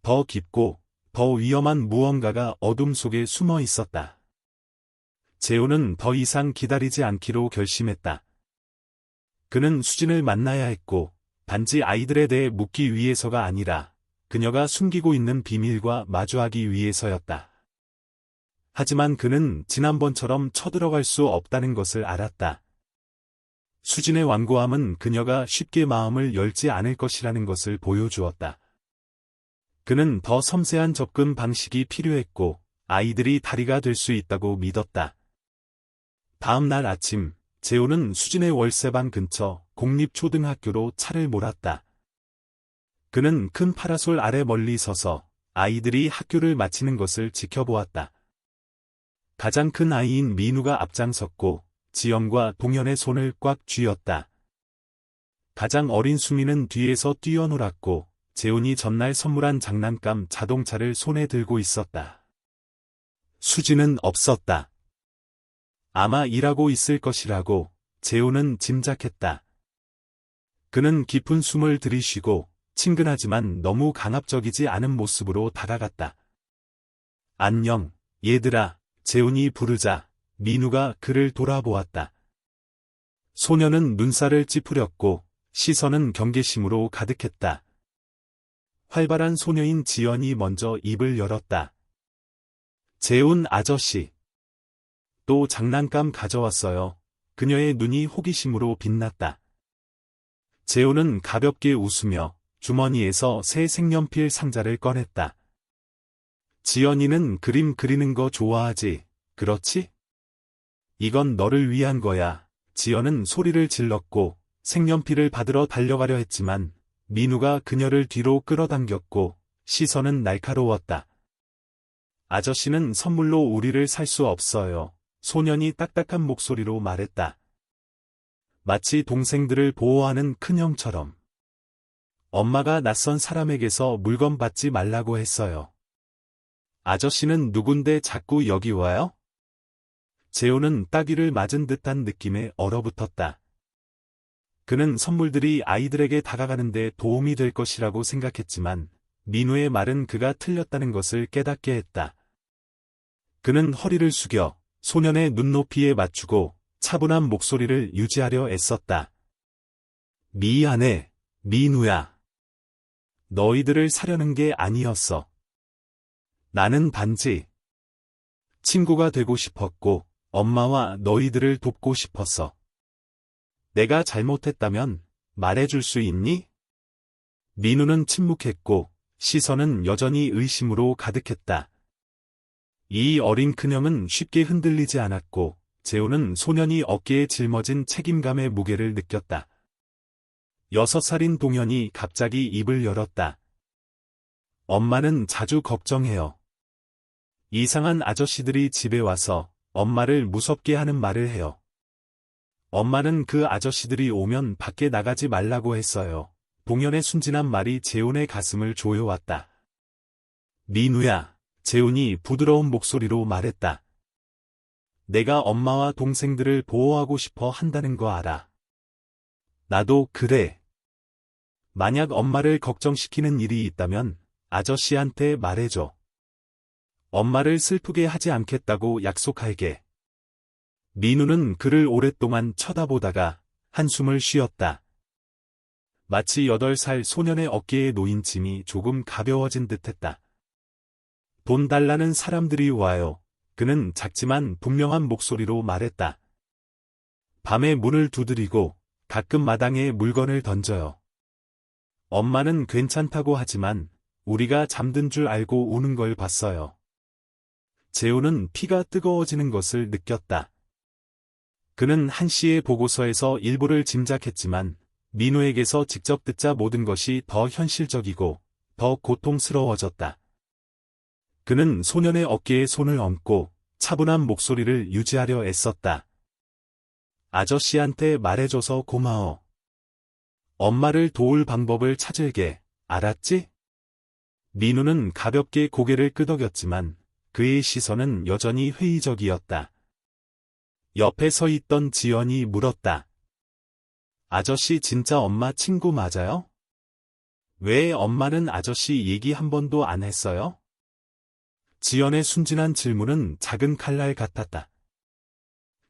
더 깊고, 더 위험한 무언가가 어둠 속에 숨어 있었다. 재호는 더 이상 기다리지 않기로 결심했다. 그는 수진을 만나야 했고, 단지 아이들에 대해 묻기 위해서가 아니라, 그녀가 숨기고 있는 비밀과 마주하기 위해서였다. 하지만 그는 지난번처럼 쳐들어갈 수 없다는 것을 알았다. 수진의 완고함은 그녀가 쉽게 마음을 열지 않을 것이라는 것을 보여주었다. 그는 더 섬세한 접근 방식이 필요했고, 아이들이 다리가 될 수 있다고 믿었다. 다음 날 아침, 재호는 수진의 월세방 근처 공립초등학교로 차를 몰았다. 그는 큰 파라솔 아래 멀리 서서 아이들이 학교를 마치는 것을 지켜보았다. 가장 큰 아이인 민우가 앞장섰고, 지영과 동현의 손을 꽉 쥐었다. 가장 어린 수미는 뒤에서 뛰어놀았고, 재훈이 전날 선물한 장난감 자동차를 손에 들고 있었다. 수진은 없었다. 아마 일하고 있을 것이라고 재훈은 짐작했다. 그는 깊은 숨을 들이쉬고 친근하지만 너무 강압적이지 않은 모습으로 다가갔다. 안녕, 얘들아, 재훈이 부르자 민우가 그를 돌아보았다. 소녀는 눈살을 찌푸렸고 시선은 경계심으로 가득했다. 활발한 소녀인 지연이 먼저 입을 열었다. 재훈 아저씨. 또 장난감 가져왔어요. 그녀의 눈이 호기심으로 빛났다. 재훈은 가볍게 웃으며 주머니에서 새 색연필 상자를 꺼냈다. 지연이는 그림 그리는 거 좋아하지, 그렇지? 이건 너를 위한 거야. 지연은 소리를 질렀고 색연필을 받으러 달려가려 했지만 민우가 그녀를 뒤로 끌어당겼고 시선은 날카로웠다. 아저씨는 선물로 우리를 살 수 없어요. 소년이 딱딱한 목소리로 말했다. 마치 동생들을 보호하는 큰형처럼. 엄마가 낯선 사람에게서 물건 받지 말라고 했어요. 아저씨는 누군데 자꾸 여기 와요? 재호는 따귀를 맞은 듯한 느낌에 얼어붙었다. 그는 선물들이 아이들에게 다가가는데 도움이 될 것이라고 생각했지만 민우의 말은 그가 틀렸다는 것을 깨닫게 했다. 그는 허리를 숙여 소년의 눈높이에 맞추고 차분한 목소리를 유지하려 애썼다. 미안해, 민우야. 너희들을 사려는 게 아니었어. 나는 단지 친구가 되고 싶었고 엄마와 너희들을 돕고 싶었어. 내가 잘못했다면 말해줄 수 있니? 민우는 침묵했고 시선은 여전히 의심으로 가득했다. 이 어린 큰형은 쉽게 흔들리지 않았고 재호는 소년이 어깨에 짊어진 책임감의 무게를 느꼈다. 6살인 동현이 갑자기 입을 열었다. 엄마는 자주 걱정해요. 이상한 아저씨들이 집에 와서 엄마를 무섭게 하는 말을 해요. 엄마는 그 아저씨들이 오면 밖에 나가지 말라고 했어요. 동현의 순진한 말이 재훈의 가슴을 조여왔다. 민우야, 재훈이 부드러운 목소리로 말했다. 내가 엄마와 동생들을 보호하고 싶어 한다는 거 알아. 나도 그래. 만약 엄마를 걱정시키는 일이 있다면 아저씨한테 말해줘. 엄마를 슬프게 하지 않겠다고 약속할게. 민우는 그를 오랫동안 쳐다보다가 한숨을 쉬었다. 마치 8살 소년의 어깨에 놓인 짐이 조금 가벼워진 듯했다. 돈 달라는 사람들이 와요. 그는 작지만 분명한 목소리로 말했다. 밤에 문을 두드리고 가끔 마당에 물건을 던져요. 엄마는 괜찮다고 하지만 우리가 잠든 줄 알고 우는 걸 봤어요. 재호는 피가 뜨거워지는 것을 느꼈다. 그는 한 씨의 보고서에서 일부를 짐작했지만 민우에게서 직접 듣자 모든 것이 더 현실적이고 더 고통스러워졌다. 그는 소년의 어깨에 손을 얹고 차분한 목소리를 유지하려 애썼다. 아저씨한테 말해줘서 고마워. 엄마를 도울 방법을 찾을게. 알았지? 민우는 가볍게 고개를 끄덕였지만 그의 시선은 여전히 회의적이었다. 옆에 서 있던 지연이 물었다. 아저씨 진짜 엄마 친구 맞아요? 왜 엄마는 아저씨 얘기 한 번도 안 했어요? 지연의 순진한 질문은 작은 칼날 같았다.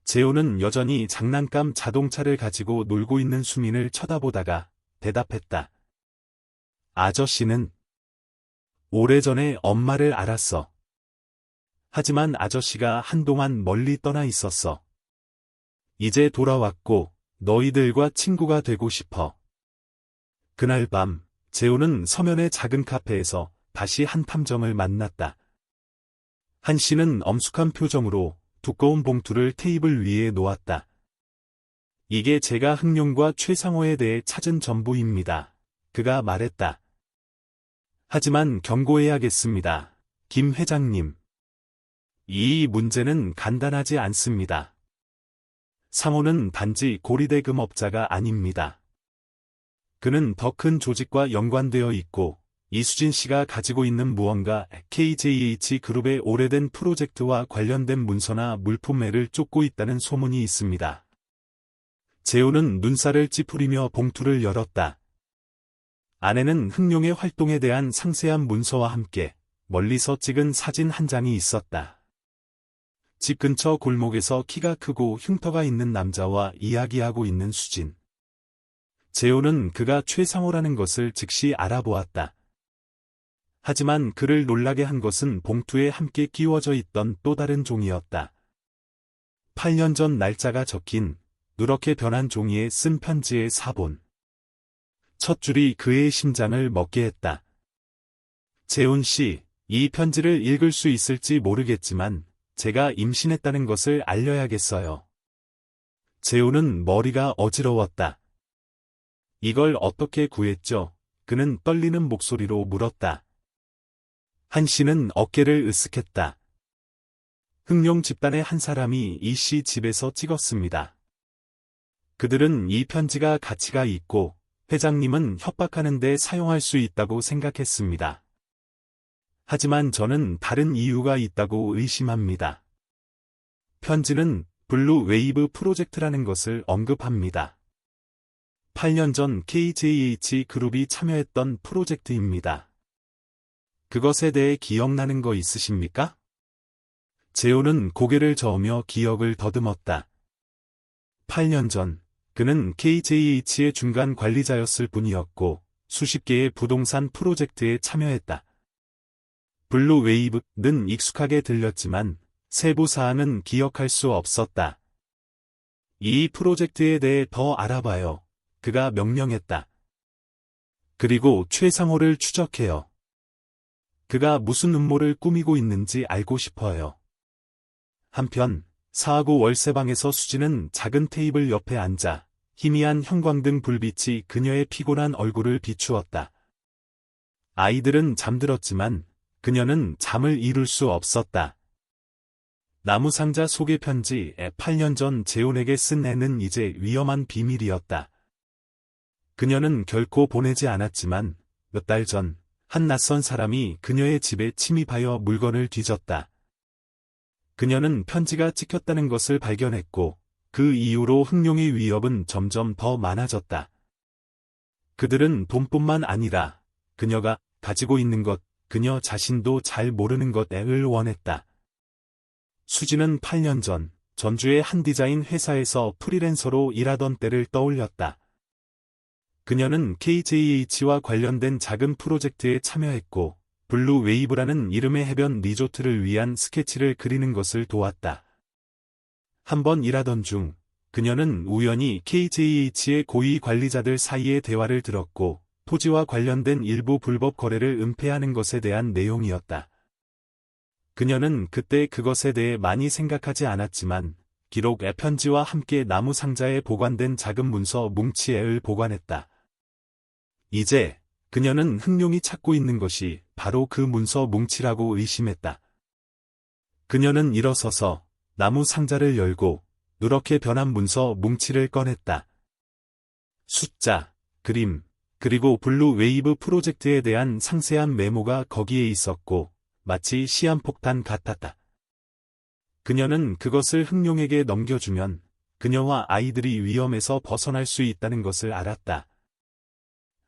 재호는 여전히 장난감 자동차를 가지고 놀고 있는 수민을 쳐다보다가 대답했다. 아저씨는 오래전에 엄마를 알았어. 하지만 아저씨가 한동안 멀리 떠나 있었어. 이제 돌아왔고 너희들과 친구가 되고 싶어. 그날 밤 재호는 서면의 작은 카페에서 다시 한 탐정을 만났다. 한 씨는 엄숙한 표정으로 두꺼운 봉투를 테이블 위에 놓았다. 이게 제가 흥룡과 최상호에 대해 찾은 전부입니다. 그가 말했다. 하지만 경고해야겠습니다. 김 회장님. 이 문제는 간단하지 않습니다. 상호는 단지 고리대금업자가 아닙니다. 그는 더 큰 조직과 연관되어 있고 이수진 씨가 가지고 있는 무언가 KJH 그룹의 오래된 프로젝트와 관련된 문서나 물품매를 쫓고 있다는 소문이 있습니다. 재호는 눈살을 찌푸리며 봉투를 열었다. 안에는 흥룡의 활동에 대한 상세한 문서와 함께 멀리서 찍은 사진 한 장이 있었다. 집 근처 골목에서 키가 크고 흉터가 있는 남자와 이야기하고 있는 수진. 재호는 그가 최상호라는 것을 즉시 알아보았다. 하지만 그를 놀라게 한 것은 봉투에 함께 끼워져 있던 또 다른 종이였다. 8년 전 날짜가 적힌 누렇게 변한 종이에 쓴 편지의 사본. 첫 줄이 그의 심장을 먹게 했다. 재훈 씨, 이 편지를 읽을 수 있을지 모르겠지만 제가 임신했다는 것을 알려야겠어요. 재훈은 머리가 어지러웠다. 이걸 어떻게 구했죠? 그는 떨리는 목소리로 물었다. 한 씨는 어깨를 으쓱했다. 흥룡 집단의 한 사람이 이 씨 집에서 찍었습니다. 그들은 이 편지가 가치가 있고 회장님은 협박하는 데 사용할 수 있다고 생각했습니다. 하지만 저는 다른 이유가 있다고 의심합니다. 편지는 블루 웨이브 프로젝트라는 것을 언급합니다. 8년 전 KJH 그룹이 참여했던 프로젝트입니다. 그것에 대해 기억나는 거 있으십니까? 재호는 고개를 저으며 기억을 더듬었다. 8년 전, 그는 KJH의 중간 관리자였을 뿐이었고 수십 개의 부동산 프로젝트에 참여했다. 블루 웨이브는 익숙하게 들렸지만 세부 사항은 기억할 수 없었다. 이 프로젝트에 대해 더 알아봐요. 그가 명령했다. 그리고 최상호를 추적해요. 그가 무슨 음모를 꾸미고 있는지 알고 싶어요. 한편 사하구 월세방에서 수지는 작은 테이블 옆에 앉아 희미한 형광등 불빛이 그녀의 피곤한 얼굴을 비추었다. 아이들은 잠들었지만 그녀는 잠을 이룰 수 없었다. 나무상자 속의 편지 8년 전 재훈에게 쓴 애는 이제 위험한 비밀이었다. 그녀는 결코 보내지 않았지만 몇 달 전 한 낯선 사람이 그녀의 집에 침입하여 물건을 뒤졌다. 그녀는 편지가 찍혔다는 것을 발견했고, 그 이후로 흥룡의 위협은 점점 더 많아졌다. 그들은 돈뿐만 아니라 그녀가 가지고 있는 것, 그녀 자신도 잘 모르는 것을 원했다. 수지는 8년 전 전주의 한 디자인 회사에서 프리랜서로 일하던 때를 떠올렸다. 그녀는 KJH와 관련된 작은 프로젝트에 참여했고, 블루 웨이브라는 이름의 해변 리조트를 위한 스케치를 그리는 것을 도왔다. 한번 일하던 중, 그녀는 우연히 KJH의 고위 관리자들 사이의 대화를 들었고, 토지와 관련된 일부 불법 거래를 은폐하는 것에 대한 내용이었다. 그녀는 그때 그것에 대해 많이 생각하지 않았지만, 기록의 편지와 함께 나무 상자에 보관된 작은 문서 뭉치를 보관했다. 이제 그녀는 흥룡이 찾고 있는 것이 바로 그 문서 뭉치라고 의심했다. 그녀는 일어서서 나무 상자를 열고 누렇게 변한 문서 뭉치를 꺼냈다. 숫자, 그림, 그리고 블루 웨이브 프로젝트에 대한 상세한 메모가 거기에 있었고, 마치 시한폭탄 같았다. 그녀는 그것을 흥룡에게 넘겨주면 그녀와 아이들이 위험에서 벗어날 수 있다는 것을 알았다.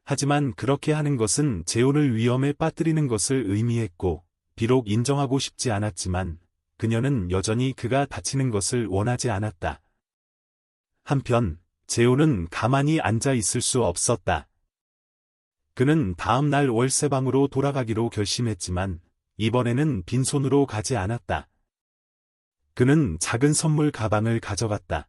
하지만 그렇게 하는 것은 재혼을 위험에 빠뜨리는 것을 의미했고, 비록 인정하고 싶지 않았지만, 그녀는 여전히 그가 다치는 것을 원하지 않았다. 한편, 재혼은 가만히 앉아 있을 수 없었다. 그는 다음 날 월세방으로 돌아가기로 결심했지만, 이번에는 빈손으로 가지 않았다. 그는 작은 선물 가방을 가져갔다.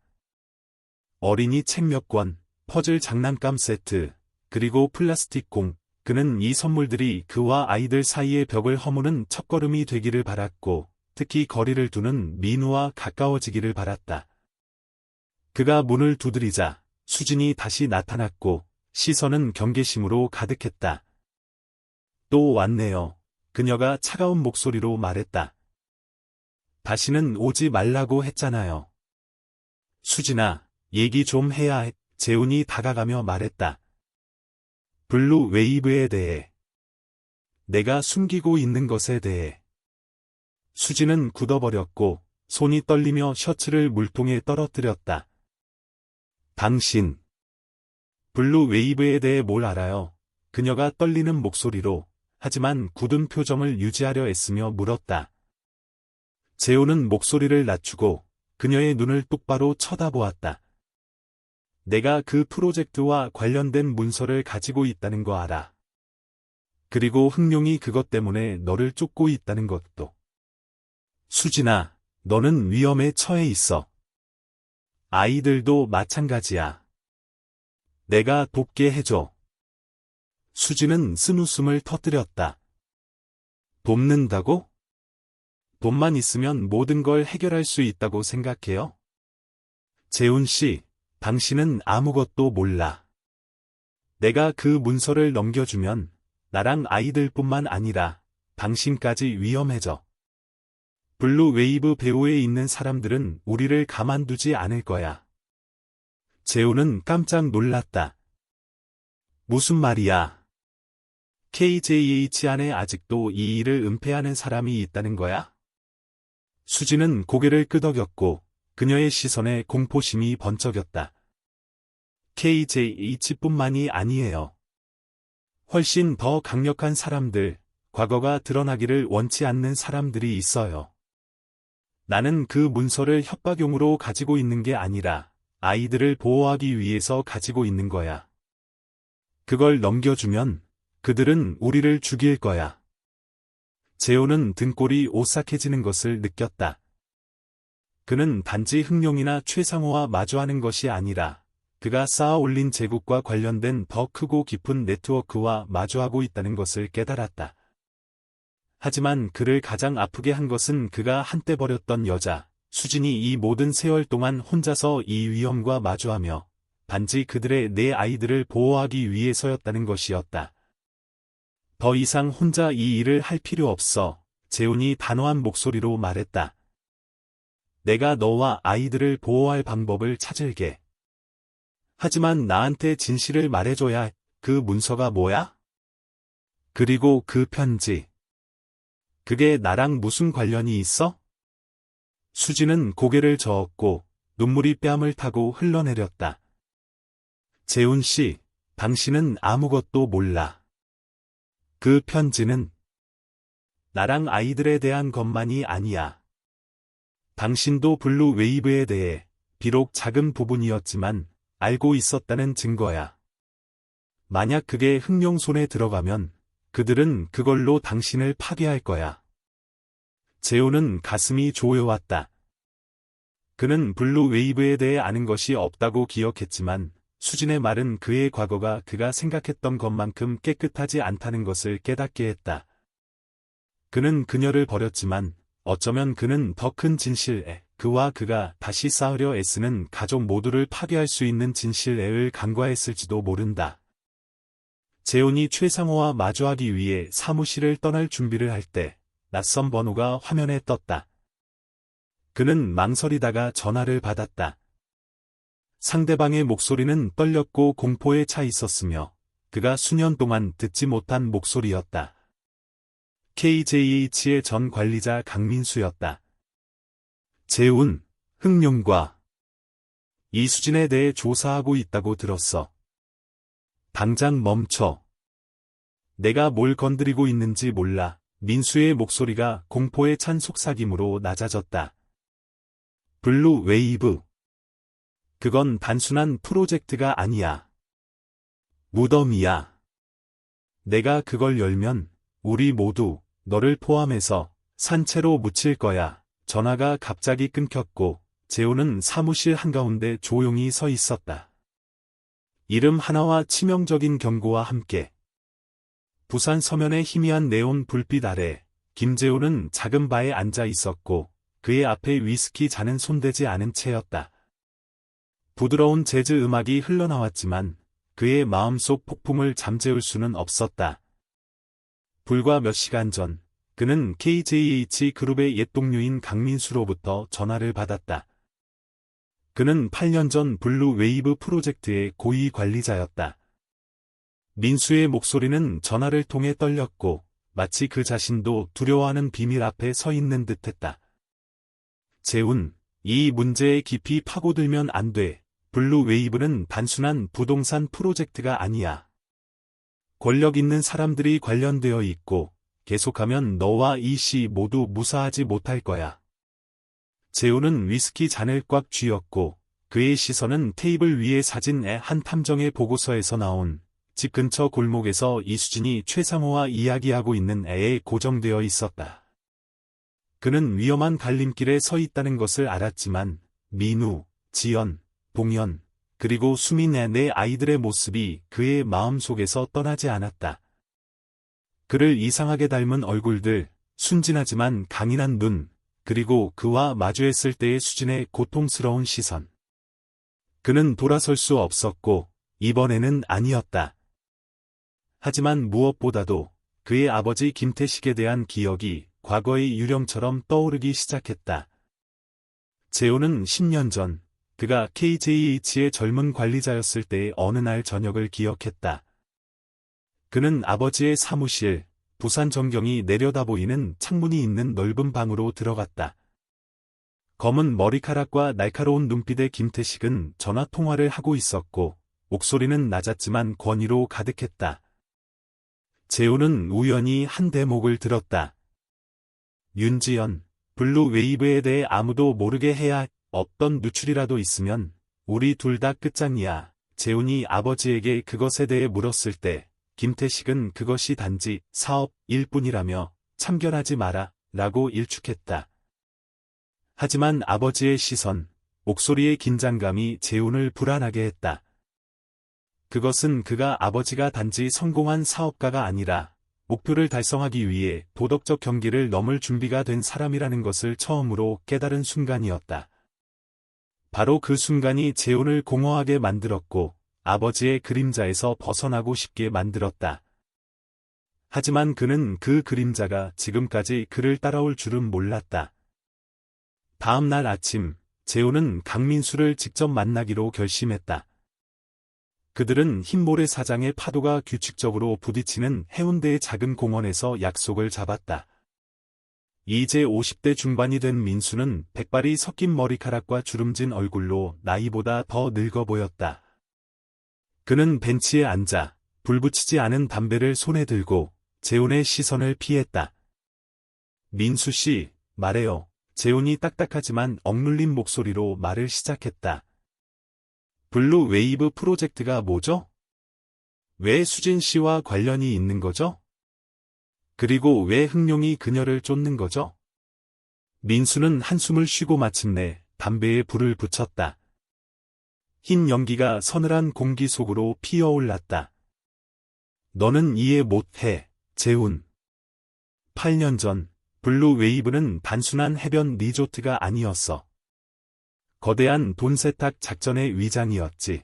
어린이 책 몇 권, 퍼즐 장난감 세트, 그리고 플라스틱 공. 그는 이 선물들이 그와 아이들 사이의 벽을 허무는 첫걸음이 되기를 바랐고, 특히 거리를 두는 민우와 가까워지기를 바랐다. 그가 문을 두드리자 수진이 다시 나타났고, 시선은 경계심으로 가득했다. 또 왔네요. 그녀가 차가운 목소리로 말했다. 다시는 오지 말라고 했잖아요. 수진아, 얘기 좀 해야 해. 재훈이 다가가며 말했다. 블루 웨이브에 대해. 내가 숨기고 있는 것에 대해. 수지는 굳어버렸고, 손이 떨리며 셔츠를 물통에 떨어뜨렸다. 당신. 블루 웨이브에 대해 뭘 알아요? 그녀가 떨리는 목소리로, 하지만 굳은 표정을 유지하려 애쓰며 물었다. 재호는 목소리를 낮추고, 그녀의 눈을 똑바로 쳐다보았다. 내가 그 프로젝트와 관련된 문서를 가지고 있다는 거 알아. 그리고 흥룡이 그것 때문에 너를 쫓고 있다는 것도. 수진아, 너는 위험에 처해 있어. 아이들도 마찬가지야. 내가 돕게 해줘. 수진은 쓴웃음을 터뜨렸다. 돕는다고? 돈만 있으면 모든 걸 해결할 수 있다고 생각해요? 재훈 씨, 당신은 아무것도 몰라. 내가 그 문서를 넘겨주면 나랑 아이들뿐만 아니라 당신까지 위험해져. 블루 웨이브 배후에 있는 사람들은 우리를 가만두지 않을 거야. 재훈은 깜짝 놀랐다. 무슨 말이야? KJH 안에 아직도 이 일을 은폐하는 사람이 있다는 거야? 수지는 고개를 끄덕였고 그녀의 시선에 공포심이 번쩍였다. KJH뿐만이 아니에요. 훨씬 더 강력한 사람들, 과거가 드러나기를 원치 않는 사람들이 있어요. 나는 그 문서를 협박용으로 가지고 있는 게 아니라 아이들을 보호하기 위해서 가지고 있는 거야. 그걸 넘겨주면 그들은 우리를 죽일 거야. 재호는 등골이 오싹해지는 것을 느꼈다. 그는 단지 흥룡이나 최상호와 마주하는 것이 아니라 그가 쌓아 올린 제국과 관련된 더 크고 깊은 네트워크와 마주하고 있다는 것을 깨달았다. 하지만 그를 가장 아프게 한 것은 그가 한때 버렸던 여자, 수진이 이 모든 세월 동안 혼자서 이 위험과 마주하며 단지 그들의 내 아이들을 보호하기 위해서였다는 것이었다. 더 이상 혼자 이 일을 할 필요 없어, 재훈이 단호한 목소리로 말했다. 내가 너와 아이들을 보호할 방법을 찾을게. 하지만 나한테 진실을 말해줘야 해. 그 문서가 뭐야? 그리고 그 편지. 그게 나랑 무슨 관련이 있어? 수지는 고개를 저었고 눈물이 뺨을 타고 흘러내렸다. 재훈 씨, 당신은 아무것도 몰라. 그 편지는 나랑 아이들에 대한 것만이 아니야. 당신도 블루 웨이브에 대해 비록 작은 부분이었지만 알고 있었다는 증거야. 만약 그게 흑룡 손에 들어가면 그들은 그걸로 당신을 파괴할 거야. 재훈은 가슴이 조여왔다. 그는 블루 웨이브에 대해 아는 것이 없다고 기억했지만 수진의 말은 그의 과거가 그가 생각했던 것만큼 깨끗하지 않다는 것을 깨닫게 했다. 그는 그녀를 버렸지만 어쩌면 그는 더 큰 진실에, 그와 그가 다시 싸우려 애쓰는 가족 모두를 파괴할 수 있는 진실에를 간과했을지도 모른다. 재훈이 최상호와 마주하기 위해 사무실을 떠날 준비를 할 때 낯선 번호가 화면에 떴다. 그는 망설이다가 전화를 받았다. 상대방의 목소리는 떨렸고 공포에 차 있었으며 그가 수년 동안 듣지 못한 목소리였다. KJH의 전 관리자 강민수였다. 재훈, 흑룡과 이수진에 대해 조사하고 있다고 들었어. 당장 멈춰. 내가 뭘 건드리고 있는지 몰라. 민수의 목소리가 공포에 찬 속삭임으로 낮아졌다. 블루 웨이브. 그건 단순한 프로젝트가 아니야. 무덤이야. 내가 그걸 열면 우리 모두 너를 포함해서 산채로 묻힐 거야. 전화가 갑자기 끊겼고 재훈은 사무실 한가운데 조용히 서 있었다. 이름 하나와 치명적인 경고와 함께 부산 서면의 희미한 네온 불빛 아래 김재훈은 작은 바에 앉아 있었고 그의 앞에 위스키 잔은 손대지 않은 채였다. 부드러운 재즈 음악이 흘러나왔지만 그의 마음속 폭풍을 잠재울 수는 없었다. 불과 몇 시간 전 그는 KJH 그룹의 옛 동료인 강민수로부터 전화를 받았다. 그는 8년 전 블루 웨이브 프로젝트의 고위 관리자였다. 민수의 목소리는 전화를 통해 떨렸고 마치 그 자신도 두려워하는 비밀 앞에 서 있는 듯했다. 재훈, 이 문제에 깊이 파고들면 안 돼. 블루 웨이브는 단순한 부동산 프로젝트가 아니야. 권력 있는 사람들이 관련되어 있고 계속하면 너와 이 씨 모두 무사하지 못할 거야. 재훈은 위스키 잔을 꽉 쥐었고 그의 시선은 테이블 위의 사진의 한 탐정의 보고서에서 나온 집 근처 골목에서 이수진이 최상호와 이야기하고 있는 애에 고정되어 있었다. 그는 위험한 갈림길에 서 있다는 것을 알았지만 민우, 지연, 봉연, 그리고 수민의 네 아이들의 모습이 그의 마음속에서 떠나지 않았다. 그를 이상하게 닮은 얼굴들, 순진하지만 강인한 눈, 그리고 그와 마주했을 때의 수진의 고통스러운 시선. 그는 돌아설 수 없었고 이번에는 아니었다. 하지만 무엇보다도 그의 아버지 김태식에 대한 기억이 과거의 유령처럼 떠오르기 시작했다. 재훈은 10년 전 그가 KJH의 젊은 관리자였을 때의 어느 날 저녁을 기억했다. 그는 아버지의 사무실, 부산 전경이 내려다보이는 창문이 있는 넓은 방으로 들어갔다. 검은 머리카락과 날카로운 눈빛의 김태식은 전화 통화를 하고 있었고 목소리는 낮았지만 권위로 가득했다. 재훈은 우연히 한 대목을 들었다. 윤지연, 블루 웨이브에 대해 아무도 모르게 해야 없던 누출이라도 있으면 우리 둘 다 끝장이야. 재훈이 아버지에게 그것에 대해 물었을 때 김태식은 그것이 단지 사업일 뿐이라며 참견하지 마라 라고 일축했다. 하지만 아버지의 시선, 목소리의 긴장감이 재훈을 불안하게 했다. 그것은 그가 아버지가 단지 성공한 사업가가 아니라 목표를 달성하기 위해 도덕적 경계를 넘을 준비가 된 사람이라는 것을 처음으로 깨달은 순간이었다. 바로 그 순간이 재훈을 공허하게 만들었고 아버지의 그림자에서 벗어나고 싶게 만들었다. 하지만 그는 그 그림자가 지금까지 그를 따라올 줄은 몰랐다. 다음 날 아침, 재훈은 강민수를 직접 만나기로 결심했다. 그들은 흰 모래사장의 파도가 규칙적으로 부딪히는 해운대의 작은 공원에서 약속을 잡았다. 이제 50대 중반이 된 민수는 백발이 섞인 머리카락과 주름진 얼굴로 나이보다 더 늙어 보였다. 그는 벤치에 앉아 불 붙이지 않은 담배를 손에 들고 재훈의 시선을 피했다. 민수 씨, 말해요. 재훈이 딱딱하지만 억눌린 목소리로 말을 시작했다. 블루 웨이브 프로젝트가 뭐죠? 왜 수진 씨와 관련이 있는 거죠? 그리고 왜 흥룡이 그녀를 쫓는 거죠? 민수는 한숨을 쉬고 마침내 담배에 불을 붙였다. 흰 연기가 서늘한 공기 속으로 피어올랐다. 너는 이해 못해, 재훈. 8년 전, 블루 웨이브는 단순한 해변 리조트가 아니었어. 거대한 돈 세탁 작전의 위장이었지.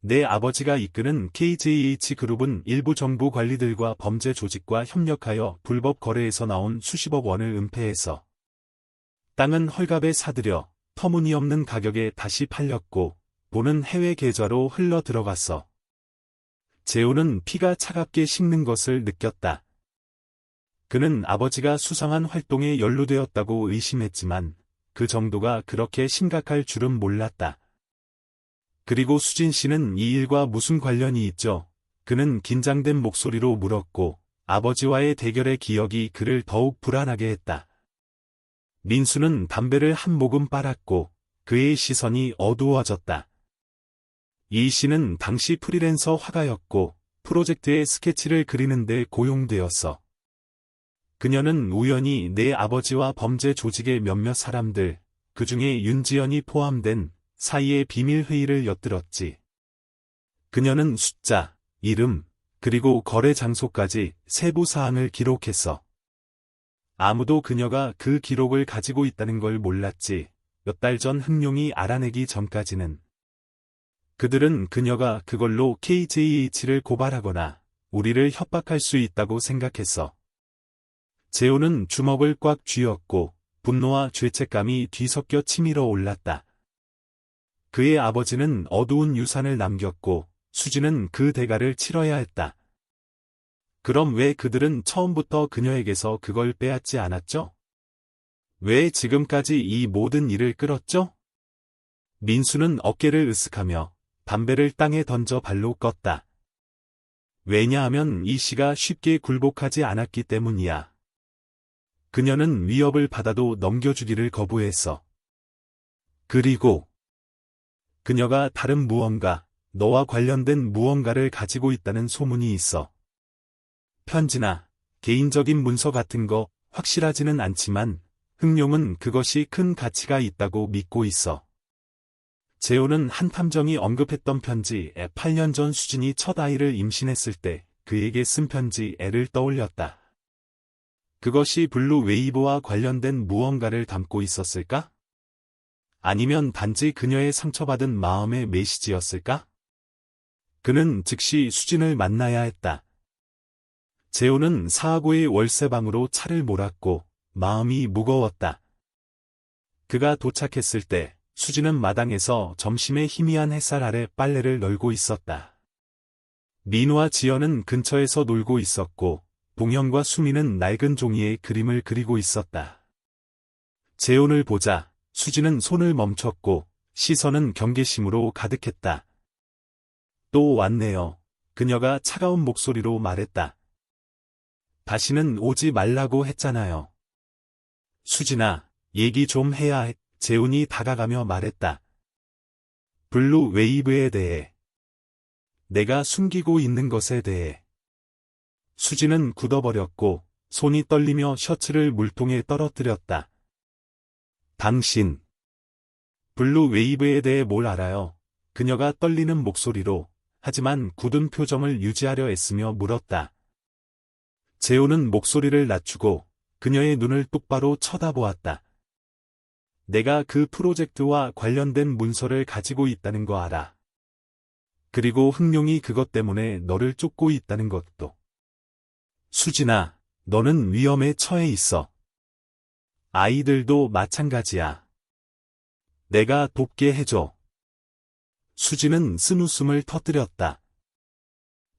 내 아버지가 이끄는 KJH그룹은 일부 정부 관리들과 범죄 조직과 협력하여 불법 거래에서 나온 수십억 원을 은폐해서 땅은 헐값에 사들여 터무니없는 가격에 다시 팔렸고 돈은 해외 계좌로 흘러 들어갔어. 재훈은 피가 차갑게 식는 것을 느꼈다. 그는 아버지가 수상한 활동에 연루되었다고 의심했지만 그 정도가 그렇게 심각할 줄은 몰랐다. 그리고 수진 씨는 이 일과 무슨 관련이 있죠? 그는 긴장된 목소리로 물었고 아버지와의 대결의 기억이 그를 더욱 불안하게 했다. 민수는 담배를 한 모금 빨았고 그의 시선이 어두워졌다. 이 씨는 당시 프리랜서 화가였고 프로젝트의 스케치를 그리는데 고용되었어. 그녀는 우연히 내 아버지와 범죄 조직의 몇몇 사람들, 그중에 윤지연이 포함된 사이의 비밀 회의를 엿들었지. 그녀는 숫자, 이름, 그리고 거래 장소까지 세부 사항을 기록했어. 아무도 그녀가 그 기록을 가지고 있다는 걸 몰랐지. 몇 달 전 흥룡이 알아내기 전까지는. 그들은 그녀가 그걸로 KJH를 고발하거나 우리를 협박할 수 있다고 생각했어. 재훈은 주먹을 꽉 쥐었고 분노와 죄책감이 뒤섞여 치밀어 올랐다. 그의 아버지는 어두운 유산을 남겼고 수지는 그 대가를 치러야 했다. 그럼 왜 그들은 처음부터 그녀에게서 그걸 빼앗지 않았죠? 왜 지금까지 이 모든 일을 끌었죠? 민수는 어깨를 으쓱하며 담배를 땅에 던져 발로 껐다. 왜냐하면 이 씨가 쉽게 굴복하지 않았기 때문이야. 그녀는 위협을 받아도 넘겨주기를 거부했어. 그리고 그녀가 다른 무언가, 너와 관련된 무언가를 가지고 있다는 소문이 있어. 편지나 개인적인 문서 같은 거 확실하지는 않지만 흥룡은 그것이 큰 가치가 있다고 믿고 있어. 재호는 한 탐정이 언급했던 편지에 8년 전 수진이 첫 아이를 임신했을 때 그에게 쓴 편지를 떠올렸다. 그것이 블루 웨이브와 관련된 무언가를 담고 있었을까? 아니면 단지 그녀의 상처받은 마음의 메시지였을까? 그는 즉시 수진을 만나야 했다. 재호는 사하고의 월세방으로 차를 몰았고 마음이 무거웠다. 그가 도착했을 때 수진은 마당에서 점심에 희미한 햇살 아래 빨래를 널고 있었다. 민우와 지연은 근처에서 놀고 있었고 동현과 수미는 낡은 종이에 그림을 그리고 있었다. 재훈을 보자 수진은 손을 멈췄고 시선은 경계심으로 가득했다. 또 왔네요. 그녀가 차가운 목소리로 말했다. 다시는 오지 말라고 했잖아요. 수진아, 얘기 좀 해야 해. 재훈이 다가가며 말했다. 블루 웨이브에 대해. 내가 숨기고 있는 것에 대해. 수진은 굳어버렸고 손이 떨리며 셔츠를 물통에 떨어뜨렸다. 당신. 블루 웨이브에 대해 뭘 알아요? 그녀가 떨리는 목소리로 하지만 굳은 표정을 유지하려 애쓰며 물었다. 재훈은 목소리를 낮추고 그녀의 눈을 똑바로 쳐다보았다. 내가 그 프로젝트와 관련된 문서를 가지고 있다는 거 알아. 그리고 흥룡이 그것 때문에 너를 쫓고 있다는 것도. 수진아, 너는 위험에 처해 있어. 아이들도 마찬가지야. 내가 돕게 해줘. 수진은 쓴웃음을 터뜨렸다.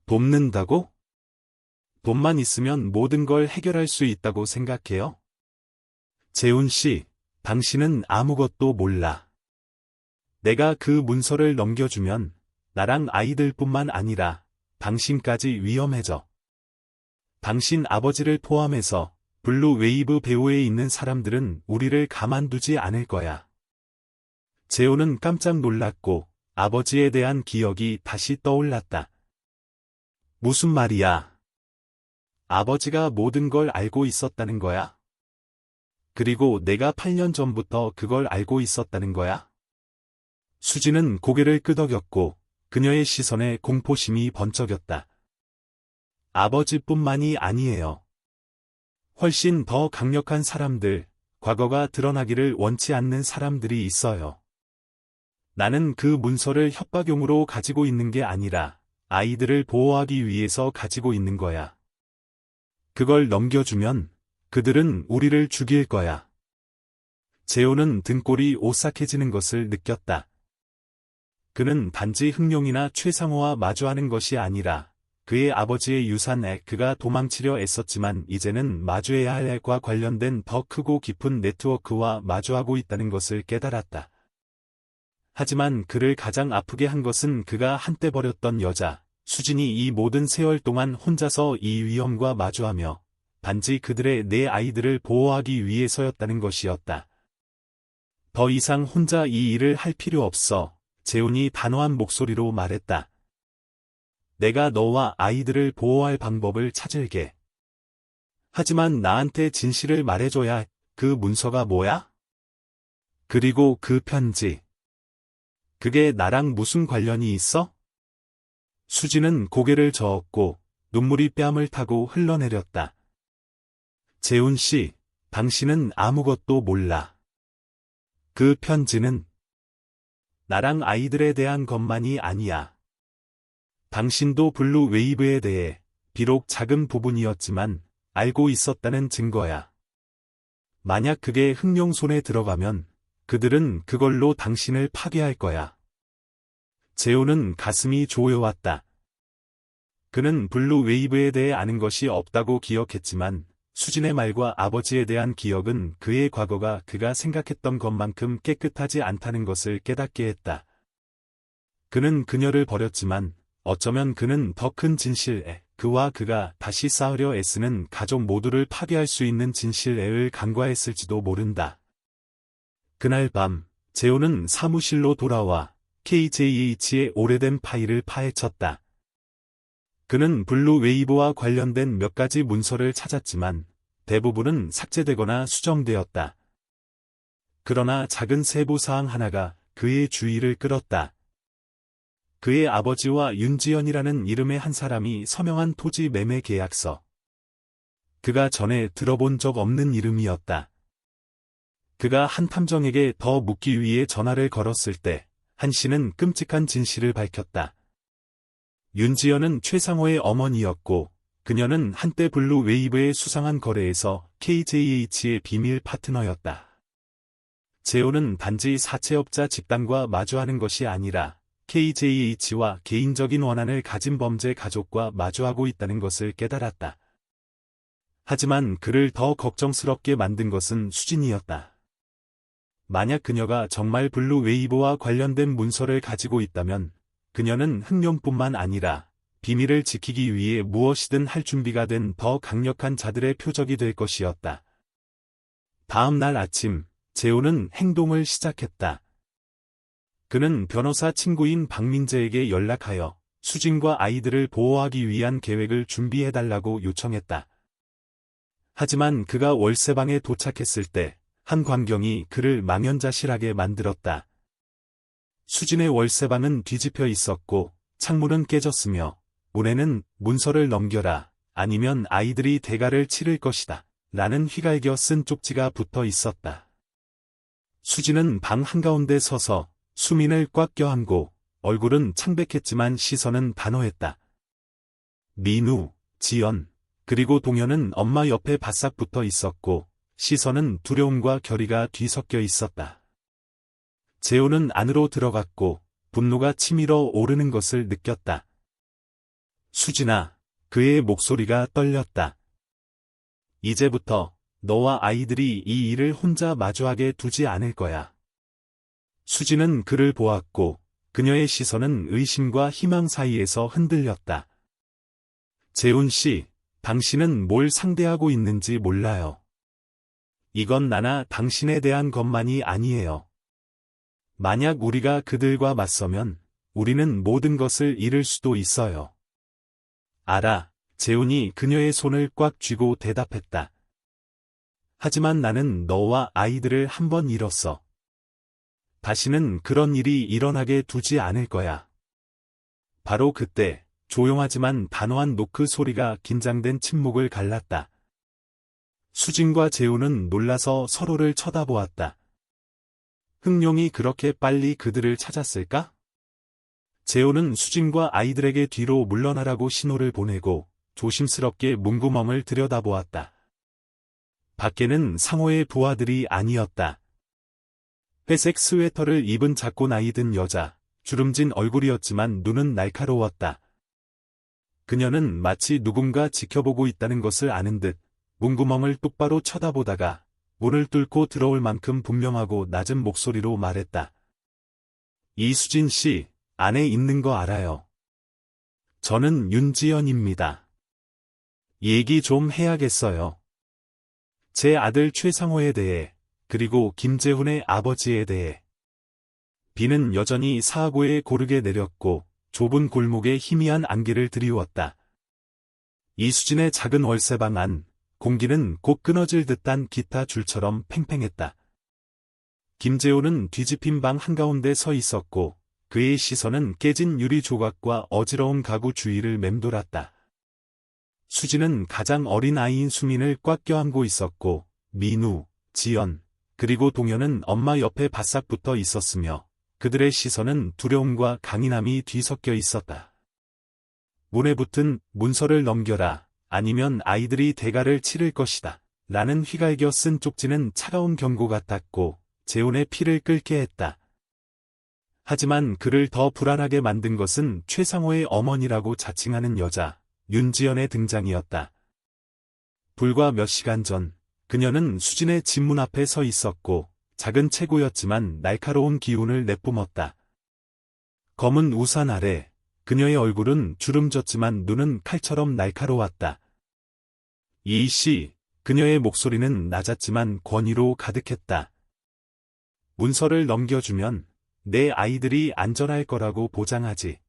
돕는다고? 돈만 있으면 모든 걸 해결할 수 있다고 생각해요? 재훈 씨, 당신은 아무것도 몰라. 내가 그 문서를 넘겨주면 나랑 아이들뿐만 아니라 당신까지 위험해져. 당신 아버지를 포함해서 블루 웨이브 배우에 있는 사람들은 우리를 가만두지 않을 거야. 재훈은 깜짝 놀랐고 아버지에 대한 기억이 다시 떠올랐다. 무슨 말이야? 아버지가 모든 걸 알고 있었다는 거야? 그리고 내가 8년 전부터 그걸 알고 있었다는 거야? 수지는 고개를 끄덕였고 그녀의 시선에 공포심이 번쩍였다. 아버지뿐만이 아니에요. 훨씬 더 강력한 사람들, 과거가 드러나기를 원치 않는 사람들이 있어요. 나는 그 문서를 협박용으로 가지고 있는 게 아니라 아이들을 보호하기 위해서 가지고 있는 거야. 그걸 넘겨주면 그들은 우리를 죽일 거야. 재호는 등골이 오싹해지는 것을 느꼈다. 그는 단지 흥룡이나 최상호와 마주하는 것이 아니라 그의 아버지의 유산에 그가 도망치려 애썼지만 이제는 마주해야 할 애과 관련된 더 크고 깊은 네트워크와 마주하고 있다는 것을 깨달았다. 하지만 그를 가장 아프게 한 것은 그가 한때 버렸던 여자, 수진이 이 모든 세월 동안 혼자서 이 위험과 마주하며 단지 그들의 내 아이들을 보호하기 위해서였다는 것이었다. 더 이상 혼자 이 일을 할 필요 없어, 재훈이 단호한 목소리로 말했다. 내가 너와 아이들을 보호할 방법을 찾을게. 하지만 나한테 진실을 말해줘야. 그 문서가 뭐야? 그리고 그 편지. 그게 나랑 무슨 관련이 있어? 수지는 고개를 저었고 눈물이 뺨을 타고 흘러내렸다. 재훈 씨, 당신은 아무것도 몰라. 그 편지는 나랑 아이들에 대한 것만이 아니야. 당신도 블루 웨이브에 대해 비록 작은 부분이었지만 알고 있었다는 증거야. 만약 그게 흥룡 손에 들어가면 그들은 그걸로 당신을 파괴할 거야. 재호는 가슴이 조여왔다. 그는 블루 웨이브에 대해 아는 것이 없다고 기억했지만 수진의 말과 아버지에 대한 기억은 그의 과거가 그가 생각했던 것만큼 깨끗하지 않다는 것을 깨닫게 했다. 그는 그녀를 버렸지만 어쩌면 그는 더 큰 진실에, 그와 그가 다시 쌓으려 애쓰는 가족 모두를 파괴할 수 있는 진실에를 간과했을지도 모른다. 그날 밤, 재호는 사무실로 돌아와 KJH의 오래된 파일을 파헤쳤다. 그는 블루 웨이브와 관련된 몇 가지 문서를 찾았지만 대부분은 삭제되거나 수정되었다. 그러나 작은 세부사항 하나가 그의 주의를 끌었다. 그의 아버지와 윤지연이라는 이름의 한 사람이 서명한 토지 매매 계약서. 그가 전에 들어본 적 없는 이름이었다. 그가 한 탐정에게 더 묻기 위해 전화를 걸었을 때 한 씨는 끔찍한 진실을 밝혔다. 윤지연은 최상호의 어머니였고 그녀는 한때 블루 웨이브의 수상한 거래에서 KJH의 비밀 파트너였다. 재호는 단지 사채업자 집단과 마주하는 것이 아니라 KJH와 개인적인 원한을 가진 범죄 가족과 마주하고 있다는 것을 깨달았다. 하지만 그를 더 걱정스럽게 만든 것은 수진이었다. 만약 그녀가 정말 블루 웨이브와 관련된 문서를 가지고 있다면 그녀는 흥룡뿐만 아니라 비밀을 지키기 위해 무엇이든 할 준비가 된 더 강력한 자들의 표적이 될 것이었다. 다음 날 아침, 재호는 행동을 시작했다. 그는 변호사 친구인 박민재에게 연락하여 수진과 아이들을 보호하기 위한 계획을 준비해달라고 요청했다. 하지만 그가 월세방에 도착했을 때 한 광경이 그를 망연자실하게 만들었다. 수진의 월세방은 뒤집혀 있었고 창문은 깨졌으며 문에는 문서를 넘겨라, 아니면 아이들이 대가를 치를 것이다 라는 휘갈겨 쓴 쪽지가 붙어 있었다. 수진은 방 한가운데 서서 수민을 꽉 껴안고 얼굴은 창백했지만 시선은 단호했다. 민우, 지연, 그리고 동현은 엄마 옆에 바싹 붙어 있었고 시선은 두려움과 결의가 뒤섞여 있었다. 재호는 안으로 들어갔고 분노가 치밀어 오르는 것을 느꼈다. 수진아, 그의 목소리가 떨렸다. 이제부터 너와 아이들이 이 일을 혼자 마주하게 두지 않을 거야. 수진은 그를 보았고 그녀의 시선은 의심과 희망 사이에서 흔들렸다. 재훈 씨, 당신은 뭘 상대하고 있는지 몰라요. 이건 나나 당신에 대한 것만이 아니에요. 만약 우리가 그들과 맞서면 우리는 모든 것을 잃을 수도 있어요. 알아, 재훈이 그녀의 손을 꽉 쥐고 대답했다. 하지만 나는 너와 아이들을 한 번 잃었어. 다시는 그런 일이 일어나게 두지 않을 거야. 바로 그때 조용하지만 단호한 노크 소리가 긴장된 침묵을 갈랐다. 수진과 재훈은 놀라서 서로를 쳐다보았다. 흥룡이 그렇게 빨리 그들을 찾았을까? 재훈은 수진과 아이들에게 뒤로 물러나라고 신호를 보내고 조심스럽게 문구멍을 들여다보았다. 밖에는 상호의 부하들이 아니었다. 회색 스웨터를 입은 작고 나이 든 여자, 주름진 얼굴이었지만 눈은 날카로웠다. 그녀는 마치 누군가 지켜보고 있다는 것을 아는 듯 문구멍을 똑바로 쳐다보다가 문을 뚫고 들어올 만큼 분명하고 낮은 목소리로 말했다. 이수진 씨, 안에 있는 거 알아요. 저는 윤지연입니다. 얘기 좀 해야겠어요. 제 아들 최상호에 대해, 그리고 김재훈의 아버지에 대해. 비는 여전히 사하고에 고르게 내렸고 좁은 골목에 희미한 안개를 드리웠다. 이수진의 작은 월세방 안, 공기는 곧 끊어질 듯한 기타 줄처럼 팽팽했다. 김재훈은 뒤집힌 방 한가운데 서 있었고 그의 시선은 깨진 유리 조각과 어지러운 가구 주위를 맴돌았다. 수진은 가장 어린 아이인 수민을 꽉 껴안고 있었고 민우, 지연, 그리고 동현은 엄마 옆에 바싹 붙어 있었으며 그들의 시선은 두려움과 강인함이 뒤섞여 있었다. 문에 붙은 문서를 넘겨라, 아니면 아이들이 대가를 치를 것이다. 라는 휘갈겨 쓴 쪽지는 차가운 경고 같았고 재훈의 피를 끓게 했다. 하지만 그를 더 불안하게 만든 것은 최상호의 어머니라고 자칭하는 여자, 윤지연의 등장이었다. 불과 몇 시간 전, 그녀는 수진의 집문 앞에 서 있었고 작은 체구였지만 날카로운 기운을 내뿜었다. 검은 우산 아래 그녀의 얼굴은 주름졌지만 눈은 칼처럼 날카로웠다. 이씨, 그녀의 목소리는 낮았지만 권위로 가득했다. 문서를 넘겨주면 내 아이들이 안전할 거라고 보장하지.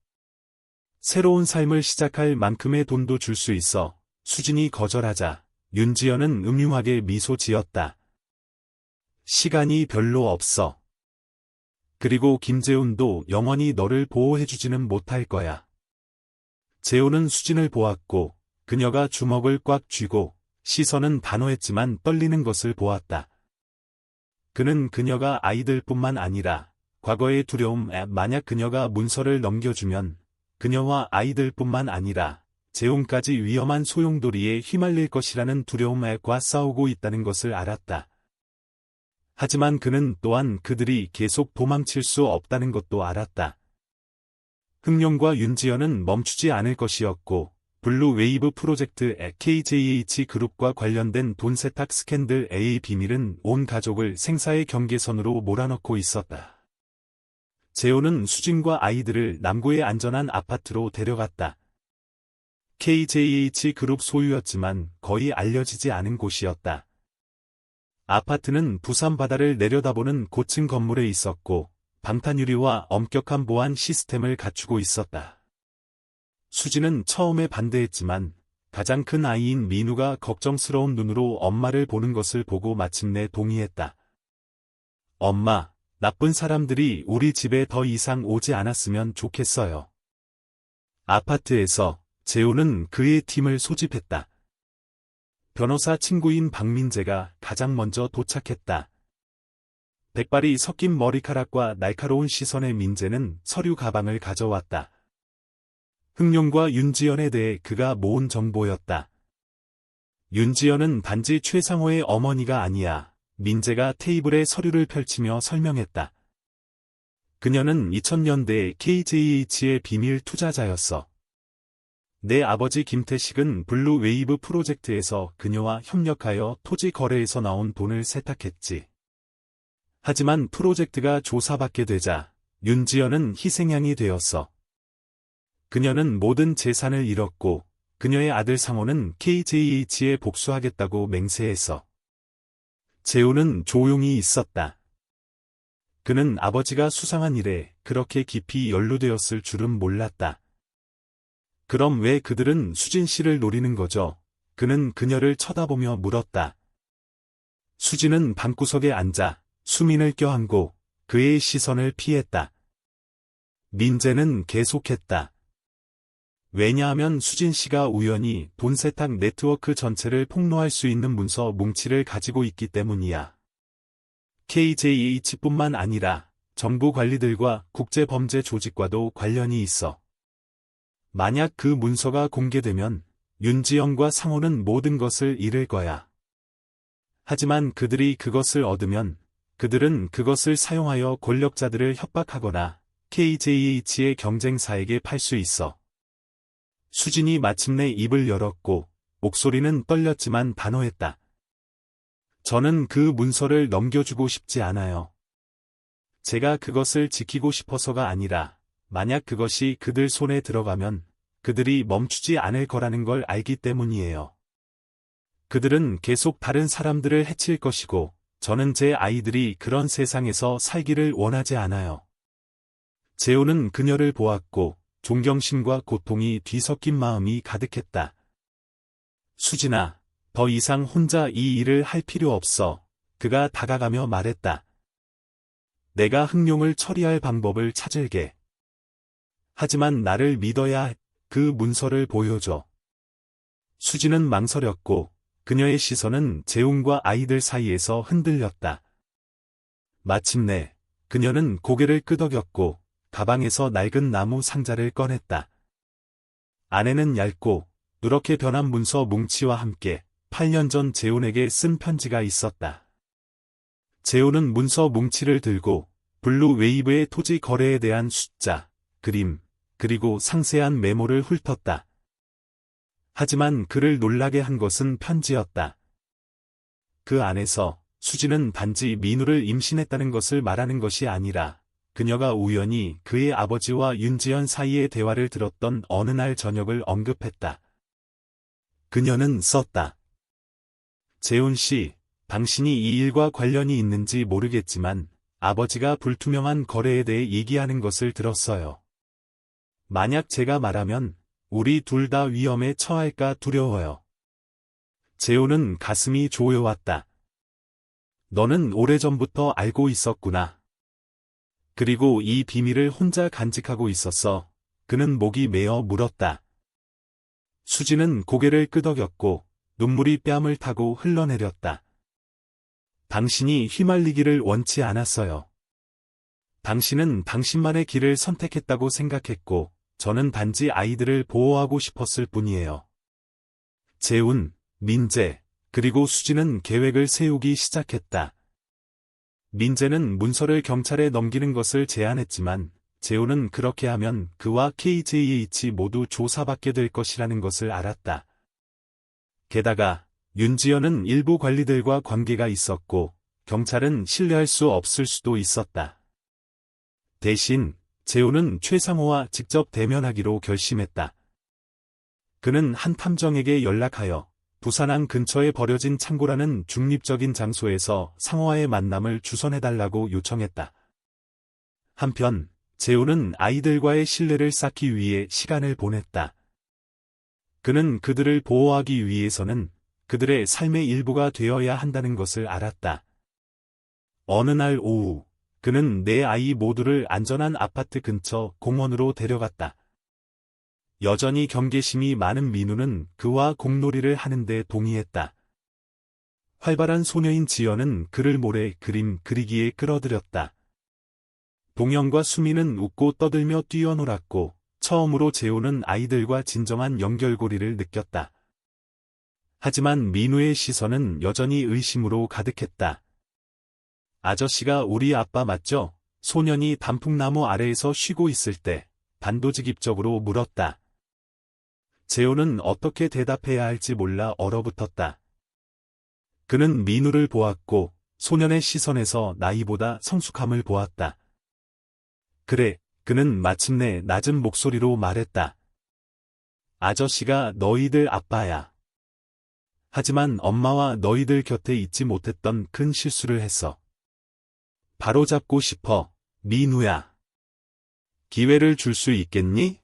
새로운 삶을 시작할 만큼의 돈도 줄 수 있어. 수진이 거절하자 윤지연은 음흉하게 미소 지었다. 시간이 별로 없어. 그리고 김재훈도 영원히 너를 보호해주지는 못할 거야. 재훈은 수진을 보았고 그녀가 주먹을 꽉 쥐고 시선은 단호했지만 떨리는 것을 보았다. 그는 그녀가 아이들뿐만 아니라 과거의 두려움, 만약 그녀가 문서를 넘겨주면 그녀와 아이들뿐만 아니라 재훈까지 위험한 소용돌이에 휘말릴 것이라는 두려움과 싸우고 있다는 것을 알았다. 하지만 그는 또한 그들이 계속 도망칠 수 없다는 것도 알았다. 흥룡과 윤지연은 멈추지 않을 것이었고 블루 웨이브 프로젝트 KJH 그룹과 관련된 돈 세탁 스캔들 A의 비밀은 온 가족을 생사의 경계선으로 몰아넣고 있었다. 재훈은 수진과 아이들을 남구의 안전한 아파트로 데려갔다. KJH 그룹 소유였지만 거의 알려지지 않은 곳이었다. 아파트는 부산 바다를 내려다보는 고층 건물에 있었고 방탄유리와 엄격한 보안 시스템을 갖추고 있었다. 수진은 처음에 반대했지만 가장 큰 아이인 민우가 걱정스러운 눈으로 엄마를 보는 것을 보고 마침내 동의했다. 엄마, 나쁜 사람들이 우리 집에 더 이상 오지 않았으면 좋겠어요. 아파트에서 재훈은 그의 팀을 소집했다. 변호사 친구인 박민재가 가장 먼저 도착했다. 백발이 섞인 머리카락과 날카로운 시선의 민재는 서류 가방을 가져왔다. 흥룡과 윤지연에 대해 그가 모은 정보였다. 윤지연은 단지 최상호의 어머니가 아니야. 민재가 테이블에 서류를 펼치며 설명했다. 그녀는 2000년대 KJH의 비밀 투자자였어. 내 아버지 김태식은 블루웨이브 프로젝트에서 그녀와 협력하여 토지 거래에서 나온 돈을 세탁했지. 하지만 프로젝트가 조사받게 되자 윤지연은 희생양이 되었어. 그녀는 모든 재산을 잃었고 그녀의 아들 상호는 KJH에 복수하겠다고 맹세했어. 재우는 조용히 있었다. 그는 아버지가 수상한 일에 그렇게 깊이 연루되었을 줄은 몰랐다. 그럼 왜 그들은 수진 씨를 노리는 거죠? 그는 그녀를 쳐다보며 물었다. 수진은 방구석에 앉아 수민을 껴안고 그의 시선을 피했다. 민재는 계속했다. 왜냐하면 수진 씨가 우연히 돈 세탁 네트워크 전체를 폭로할 수 있는 문서 뭉치를 가지고 있기 때문이야. KJH뿐만 아니라 정부 관리들과 국제범죄 조직과도 관련이 있어. 만약 그 문서가 공개되면 윤지영과 상호는 모든 것을 잃을 거야. 하지만 그들이 그것을 얻으면 그들은 그것을 사용하여 권력자들을 협박하거나 KJH의 경쟁사에게 팔 수 있어. 수진이 마침내 입을 열었고 목소리는 떨렸지만 단호했다. 저는 그 문서를 넘겨주고 싶지 않아요. 제가 그것을 지키고 싶어서가 아니라 만약 그것이 그들 손에 들어가면 그들이 멈추지 않을 거라는 걸 알기 때문이에요. 그들은 계속 다른 사람들을 해칠 것이고 저는 제 아이들이 그런 세상에서 살기를 원하지 않아요. 재호는 그녀를 보았고 존경심과 고통이 뒤섞인 마음이 가득했다. 수진아, 더 이상 혼자 이 일을 할 필요 없어. 그가 다가가며 말했다. 내가 흑룡을 처리할 방법을 찾을게. 하지만 나를 믿어야 해. 그 문서를 보여줘. 수진은 망설였고 그녀의 시선은 재웅과 아이들 사이에서 흔들렸다. 마침내 그녀는 고개를 끄덕였고 가방에서 낡은 나무 상자를 꺼냈다. 안에는 얇고 누렇게 변한 문서 뭉치와 함께 8년 전 재훈에게 쓴 편지가 있었다. 재훈은 문서 뭉치를 들고 블루웨이브의 토지 거래에 대한 숫자, 그림, 그리고 상세한 메모를 훑었다. 하지만 그를 놀라게 한 것은 편지였다. 그 안에서 수진은 단지 민우를 임신했다는 것을 말하는 것이 아니라 그녀가 우연히 그의 아버지와 윤지연 사이의 대화를 들었던 어느 날 저녁을 언급했다. 그녀는 썼다. 재훈 씨, 당신이 이 일과 관련이 있는지 모르겠지만 아버지가 불투명한 거래에 대해 얘기하는 것을 들었어요. 만약 제가 말하면 우리 둘 다 위험에 처할까 두려워요. 재훈은 가슴이 조여왔다. 너는 오래전부터 알고 있었구나. 그리고 이 비밀을 혼자 간직하고 있었어. 그는 목이 메어 물었다. 수지는 고개를 끄덕였고 눈물이 뺨을 타고 흘러내렸다. 당신이 휘말리기를 원치 않았어요. 당신은 당신만의 길을 선택했다고 생각했고 저는 단지 아이들을 보호하고 싶었을 뿐이에요. 재훈, 민재, 그리고 수지는 계획을 세우기 시작했다. 민재는 문서를 경찰에 넘기는 것을 제안했지만 재훈은 그렇게 하면 그와 KJH 모두 조사받게 될 것이라는 것을 알았다. 게다가 윤지연은 일부 관리들과 관계가 있었고 경찰은 신뢰할 수 없을 수도 있었다. 대신 재훈은 최상호와 직접 대면하기로 결심했다. 그는 한 탐정에게 연락하여 부산항 근처에 버려진 창고라는 중립적인 장소에서 상호와의 만남을 주선해달라고 요청했다. 한편 재훈은 아이들과의 신뢰를 쌓기 위해 시간을 보냈다. 그는 그들을 보호하기 위해서는 그들의 삶의 일부가 되어야 한다는 것을 알았다. 어느 날 오후 그는 네 아이 모두를 안전한 아파트 근처 공원으로 데려갔다. 여전히 경계심이 많은 민우는 그와 공놀이를 하는데 동의했다. 활발한 소녀인 지연은 그를 모래 그림 그리기에 끌어들였다. 동영과 수미는 웃고 떠들며 뛰어놀았고 처음으로 재호는 아이들과 진정한 연결고리를 느꼈다. 하지만 민우의 시선은 여전히 의심으로 가득했다. 아저씨가 우리 아빠 맞죠? 소년이 단풍나무 아래에서 쉬고 있을 때 단도직입적으로 물었다. 재호는 어떻게 대답해야 할지 몰라 얼어붙었다. 그는 민우를 보았고 소년의 시선에서 나이보다 성숙함을 보았다. 그래, 그는 마침내 낮은 목소리로 말했다. 아저씨가 너희들 아빠야. 하지만 엄마와 너희들 곁에 있지 못했던 큰 실수를 했어. 바로잡고 싶어, 민우야. 기회를 줄 수 있겠니?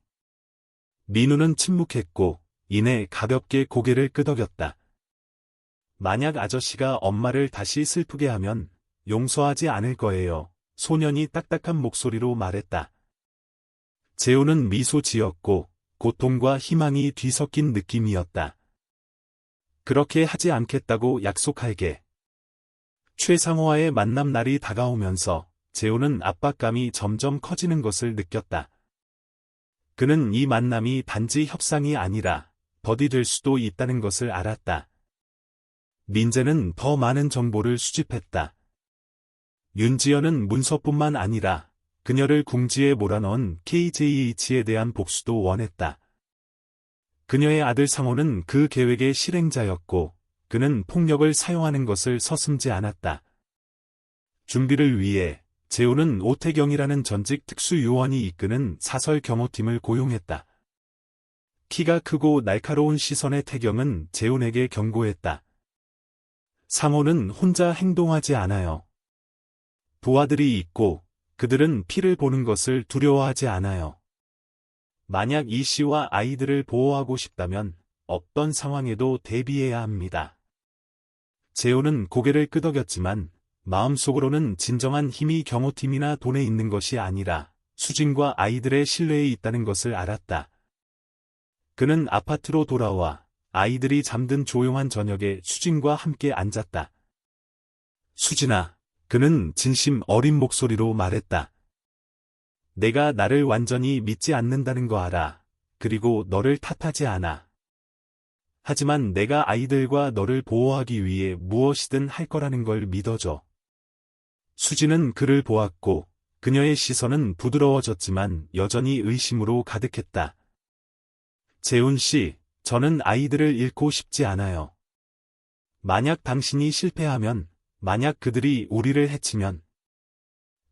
민우는 침묵했고 이내 가볍게 고개를 끄덕였다. 만약 아저씨가 엄마를 다시 슬프게 하면 용서하지 않을 거예요. 소년이 딱딱한 목소리로 말했다. 재호는 미소 지었고 고통과 희망이 뒤섞인 느낌이었다. 그렇게 하지 않겠다고 약속할게. 최상호와의 만남 날이 다가오면서 재호는 압박감이 점점 커지는 것을 느꼈다. 그는 이 만남이 단지 협상이 아니라 덫이 될 수도 있다는 것을 알았다. 민재는 더 많은 정보를 수집했다. 윤지연은 문서뿐만 아니라 그녀를 궁지에 몰아넣은 KJH에 대한 복수도 원했다. 그녀의 아들 상호는 그 계획의 실행자였고 그는 폭력을 사용하는 것을 서슴지 않았다. 준비를 위해 재호는 오태경이라는 전직 특수요원이 이끄는 사설 경호팀을 고용했다. 키가 크고 날카로운 시선의 태경은 재훈에게 경고했다. 상호는 혼자 행동하지 않아요. 부하들이 있고 그들은 피를 보는 것을 두려워하지 않아요. 만약 이 씨와 아이들을 보호하고 싶다면 어떤 상황에도 대비해야 합니다. 재호는 고개를 끄덕였지만 마음속으로는 진정한 힘이 경호팀이나 돈에 있는 것이 아니라 수진과 아이들의 신뢰에 있다는 것을 알았다. 그는 아파트로 돌아와 아이들이 잠든 조용한 저녁에 수진과 함께 앉았다. 수진아, 그는 진심 어린 목소리로 말했다. 내가 나를 완전히 믿지 않는다는 거 알아. 그리고 너를 탓하지 않아. 하지만 내가 아이들과 너를 보호하기 위해 무엇이든 할 거라는 걸 믿어줘. 수진은 그를 보았고 그녀의 시선은 부드러워졌지만 여전히 의심으로 가득했다. 재훈 씨, 저는 아이들을 잃고 싶지 않아요. 만약 당신이 실패하면, 만약 그들이 우리를 해치면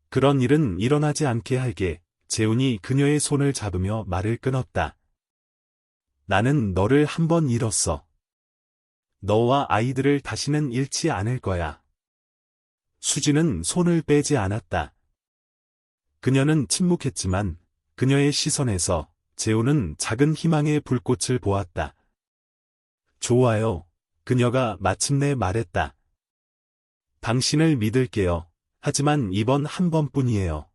그런 일은 일어나지 않게 할게. 재훈이 그녀의 손을 잡으며 말을 끊었다. 나는 너를 한 번 잃었어. 너와 아이들을 다시는 잃지 않을 거야. 수진은 손을 빼지 않았다. 그녀는 침묵했지만 그녀의 시선에서 재훈은 작은 희망의 불꽃을 보았다. 좋아요. 그녀가 마침내 말했다. 당신을 믿을게요. 하지만 이번 한 번뿐이에요.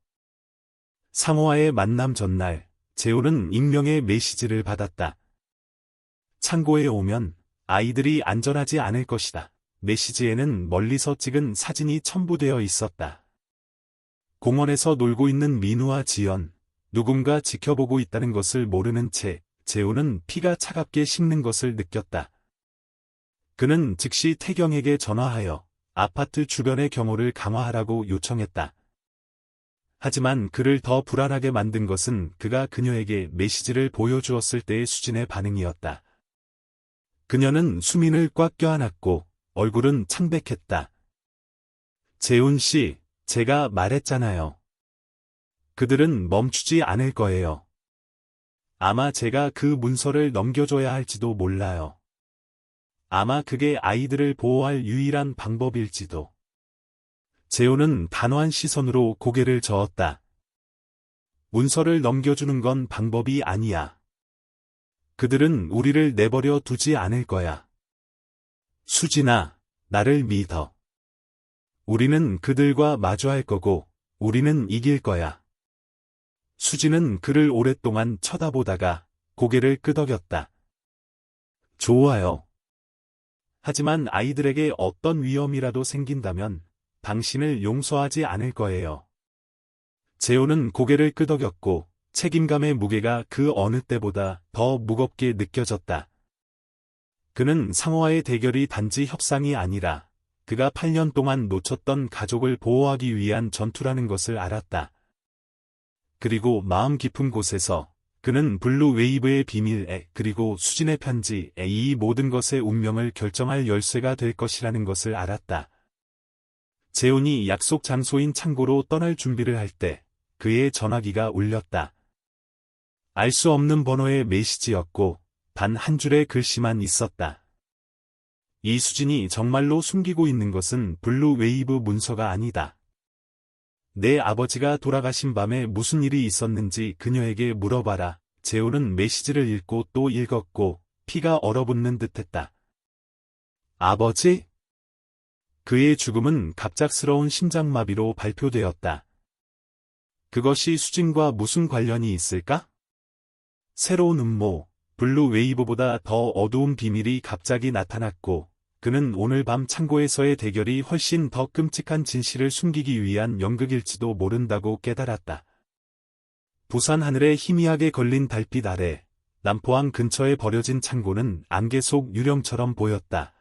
상호와의 만남 전날, 재훈은 익명의 메시지를 받았다. 창고에 오면 아이들이 안전하지 않을 것이다. 메시지에는 멀리서 찍은 사진이 첨부되어 있었다. 공원에서 놀고 있는 민우와 지연, 누군가 지켜보고 있다는 것을 모르는 채 재훈은 피가 차갑게 식는 것을 느꼈다. 그는 즉시 태경에게 전화하여 아파트 주변의 경호를 강화하라고 요청했다. 하지만 그를 더 불안하게 만든 것은 그가 그녀에게 메시지를 보여주었을 때의 수진의 반응이었다. 그녀는 수민을 꽉 껴안았고 얼굴은 창백했다. 재훈 씨, 제가 말했잖아요. 그들은 멈추지 않을 거예요. 아마 제가 그 문서를 넘겨줘야 할지도 몰라요. 아마 그게 아이들을 보호할 유일한 방법일지도. 재훈은 단호한 시선으로 고개를 저었다. 문서를 넘겨주는 건 방법이 아니야. 그들은 우리를 내버려 두지 않을 거야. 수진아, 나를 믿어. 우리는 그들과 마주할 거고, 우리는 이길 거야. 수진은 그를 오랫동안 쳐다보다가 고개를 끄덕였다. 좋아요. 하지만 아이들에게 어떤 위험이라도 생긴다면 당신을 용서하지 않을 거예요. 재호는 고개를 끄덕였고 책임감의 무게가 그 어느 때보다 더 무겁게 느껴졌다. 그는 상호와의 대결이 단지 협상이 아니라 그가 8년 동안 놓쳤던 가족을 보호하기 위한 전투라는 것을 알았다. 그리고 마음 깊은 곳에서 그는 블루 웨이브의 비밀 그리고 수진의 편지 이 모든 것의 운명을 결정할 열쇠가 될 것이라는 것을 알았다. 재훈이 약속 장소인 창고로 떠날 준비를 할 때 그의 전화기가 울렸다. 알 수 없는 번호의 메시지였고 단 한 줄의 글씨만 있었다. 이수진이 정말로 숨기고 있는 것은 블루 웨이브 문서가 아니다. 내 아버지가 돌아가신 밤에 무슨 일이 있었는지 그녀에게 물어봐라. 재훈은 메시지를 읽고 또 읽었고 피가 얼어붙는 듯했다. 아버지? 그의 죽음은 갑작스러운 심장마비로 발표되었다. 그것이 수진과 무슨 관련이 있을까? 새로운 음모, 블루 웨이브보다 더 어두운 비밀이 갑자기 나타났고 그는 오늘 밤 창고에서의 대결이 훨씬 더 끔찍한 진실을 숨기기 위한 연극일지도 모른다고 깨달았다. 부산 하늘에 희미하게 걸린 달빛 아래 남포항 근처에 버려진 창고는 안개 속 유령처럼 보였다.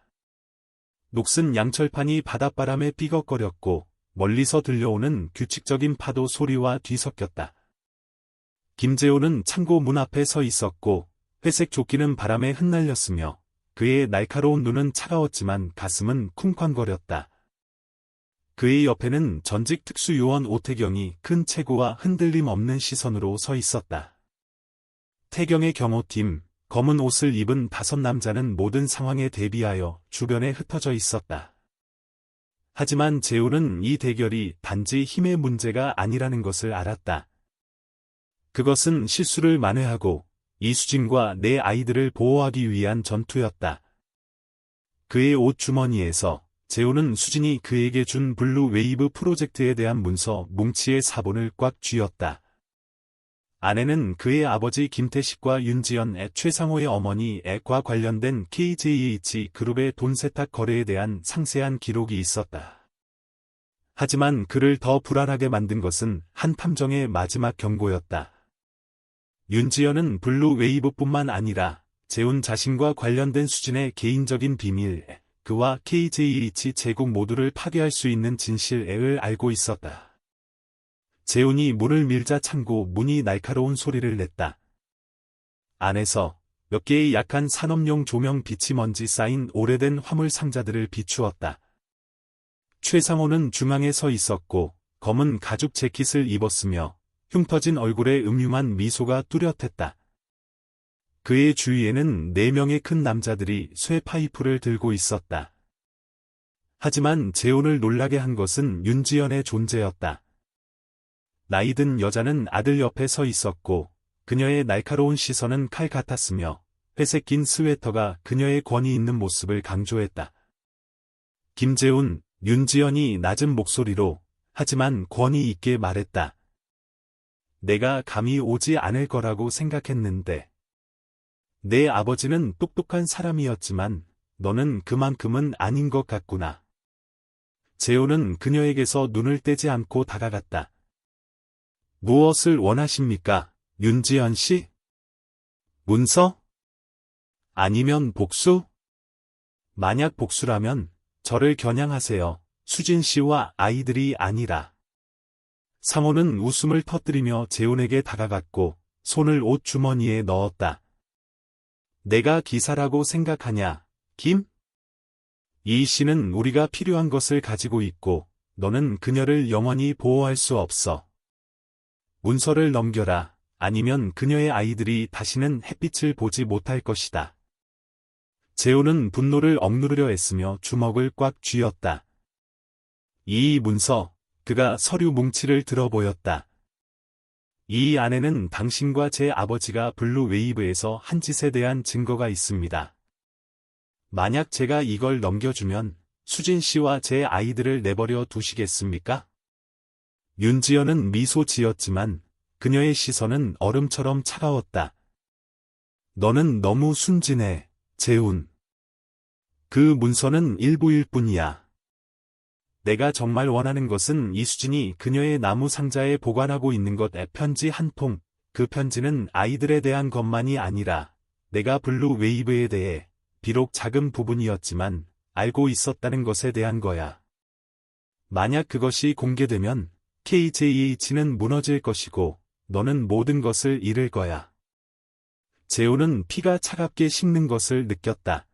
녹슨 양철판이 바닷바람에 삐걱거렸고 멀리서 들려오는 규칙적인 파도 소리와 뒤섞였다. 김재호는 창고 문 앞에 서 있었고 회색 조끼는 바람에 흩날렸으며 그의 날카로운 눈은 차가웠지만 가슴은 쿵쾅거렸다. 그의 옆에는 전직 특수요원 오태경이 큰 체구와 흔들림 없는 시선으로 서 있었다. 태경의 경호팀, 검은 옷을 입은 5남자는 모든 상황에 대비하여 주변에 흩어져 있었다. 하지만 재훈은 이 대결이 단지 힘의 문제가 아니라는 것을 알았다. 그것은 실수를 만회하고 이수진과 내 아이들을 보호하기 위한 전투였다. 그의 옷 주머니에서 재훈은 수진이 그에게 준 블루 웨이브 프로젝트에 대한 문서 뭉치의 사본을 꽉 쥐었다. 안에는 그의 아버지 김태식과 윤지연의 최상호의 어머니과 관련된 KJH 그룹의 돈 세탁 거래에 대한 상세한 기록이 있었다. 하지만 그를 더 불안하게 만든 것은 한 탐정의 마지막 경고였다. 윤지연은 블루 웨이브뿐만 아니라 재훈 자신과 관련된 수진의 개인적인 비밀, 그와 KJH 제국 모두를 파괴할 수 있는 진실을 알고 있었다. 재훈이 문을 밀자 창고 문이 날카로운 소리를 냈다. 안에서 몇 개의 약한 산업용 조명 빛이 먼지 쌓인 오래된 화물 상자들을 비추었다. 최상호는 중앙에 서 있었고 검은 가죽 재킷을 입었으며 흉터진 얼굴에 음흉한 미소가 뚜렷했다. 그의 주위에는 4명의 큰 남자들이 쇠 파이프를 들고 있었다. 하지만 재훈을 놀라게 한 것은 윤지연의 존재였다. 나이든 여자는 아들 옆에 서 있었고 그녀의 날카로운 시선은 칼 같았으며 회색 긴 스웨터가 그녀의 권위 있는 모습을 강조했다. 김재훈, 윤지연이 낮은 목소리로 하지만 권위 있게 말했다. 내가 감히 오지 않을 거라고 생각했는데. 내 아버지는 똑똑한 사람이었지만 너는 그만큼은 아닌 것 같구나. 재훈은 그녀에게서 눈을 떼지 않고 다가갔다. 무엇을 원하십니까, 윤지연 씨? 문서? 아니면 복수? 만약 복수라면 저를 겨냥하세요. 수진 씨와 아이들이 아니라. 상호는 웃음을 터뜨리며 재훈에게 다가갔고 손을 옷 주머니에 넣었다. 내가 기사라고 생각하냐, 김? 이 씨는 우리가 필요한 것을 가지고 있고 너는 그녀를 영원히 보호할 수 없어. 문서를 넘겨라. 아니면 그녀의 아이들이 다시는 햇빛을 보지 못할 것이다. 재훈은 분노를 억누르려 애쓰며 주먹을 꽉 쥐었다. 이 문서, 그가 서류 뭉치를 들어 보였다. 이 안에는 당신과 제 아버지가 블루 웨이브에서 한 짓에 대한 증거가 있습니다. 만약 제가 이걸 넘겨주면 수진 씨와 제 아이들을 내버려 두시겠습니까? 윤지연은 미소 지었지만 그녀의 시선은 얼음처럼 차가웠다. 너는 너무 순진해, 재훈. 그 문서는 일부일 뿐이야. 내가 정말 원하는 것은 이수진이 그녀의 나무 상자에 보관하고 있는 것의 편지 한 통, 그 편지는 아이들에 대한 것만이 아니라 내가 블루 웨이브에 대해 비록 작은 부분이었지만 알고 있었다는 것에 대한 거야. 만약 그것이 공개되면 KJH는 무너질 것이고 너는 모든 것을 잃을 거야. 재훈은 피가 차갑게 식는 것을 느꼈다.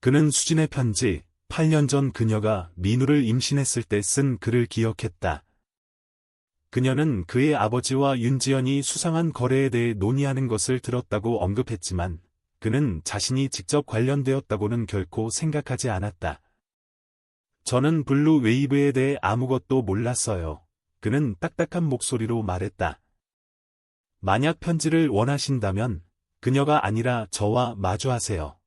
그는 수진의 편지, 8년 전 그녀가 민우를 임신했을 때 쓴 글을 기억했다. 그녀는 그의 아버지와 윤지연이 수상한 거래에 대해 논의하는 것을 들었다고 언급했지만 그는 자신이 직접 관련되었다고는 결코 생각하지 않았다. 저는 블루 웨이브에 대해 아무것도 몰랐어요. 그는 딱딱한 목소리로 말했다. 만약 편지를 원하신다면 그녀가 아니라 저와 마주하세요.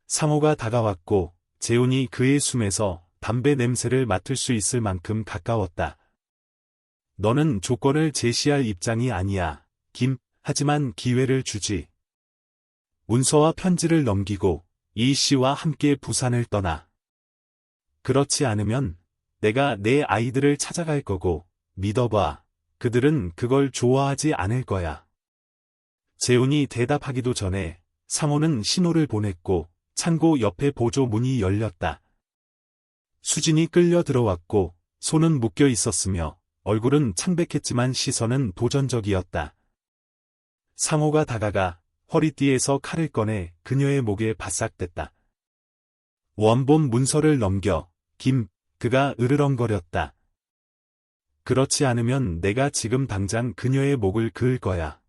상호가 다가왔고 재훈이 그의 숨에서 담배 냄새를 맡을 수 있을 만큼 가까웠다. 너는 조건을 제시할 입장이 아니야, 김. 하지만 기회를 주지. 문서와 편지를 넘기고 이 씨와 함께 부산을 떠나. 그렇지 않으면 내가 내 아이들을 찾아갈 거고 믿어봐. 그들은 그걸 좋아하지 않을 거야. 재훈이 대답하기도 전에 상호는 신호를 보냈고 창고 옆에 보조 문이 열렸다. 수진이 끌려 들어왔고 손은 묶여 있었으며 얼굴은 창백했지만 시선은 도전적이었다. 상호가 다가가 허리띠에서 칼을 꺼내 그녀의 목에 바싹댔다. 원본 문서를 넘겨, 김. 그가 으르렁거렸다. 그렇지 않으면 내가 지금 당장 그녀의 목을 그을 거야.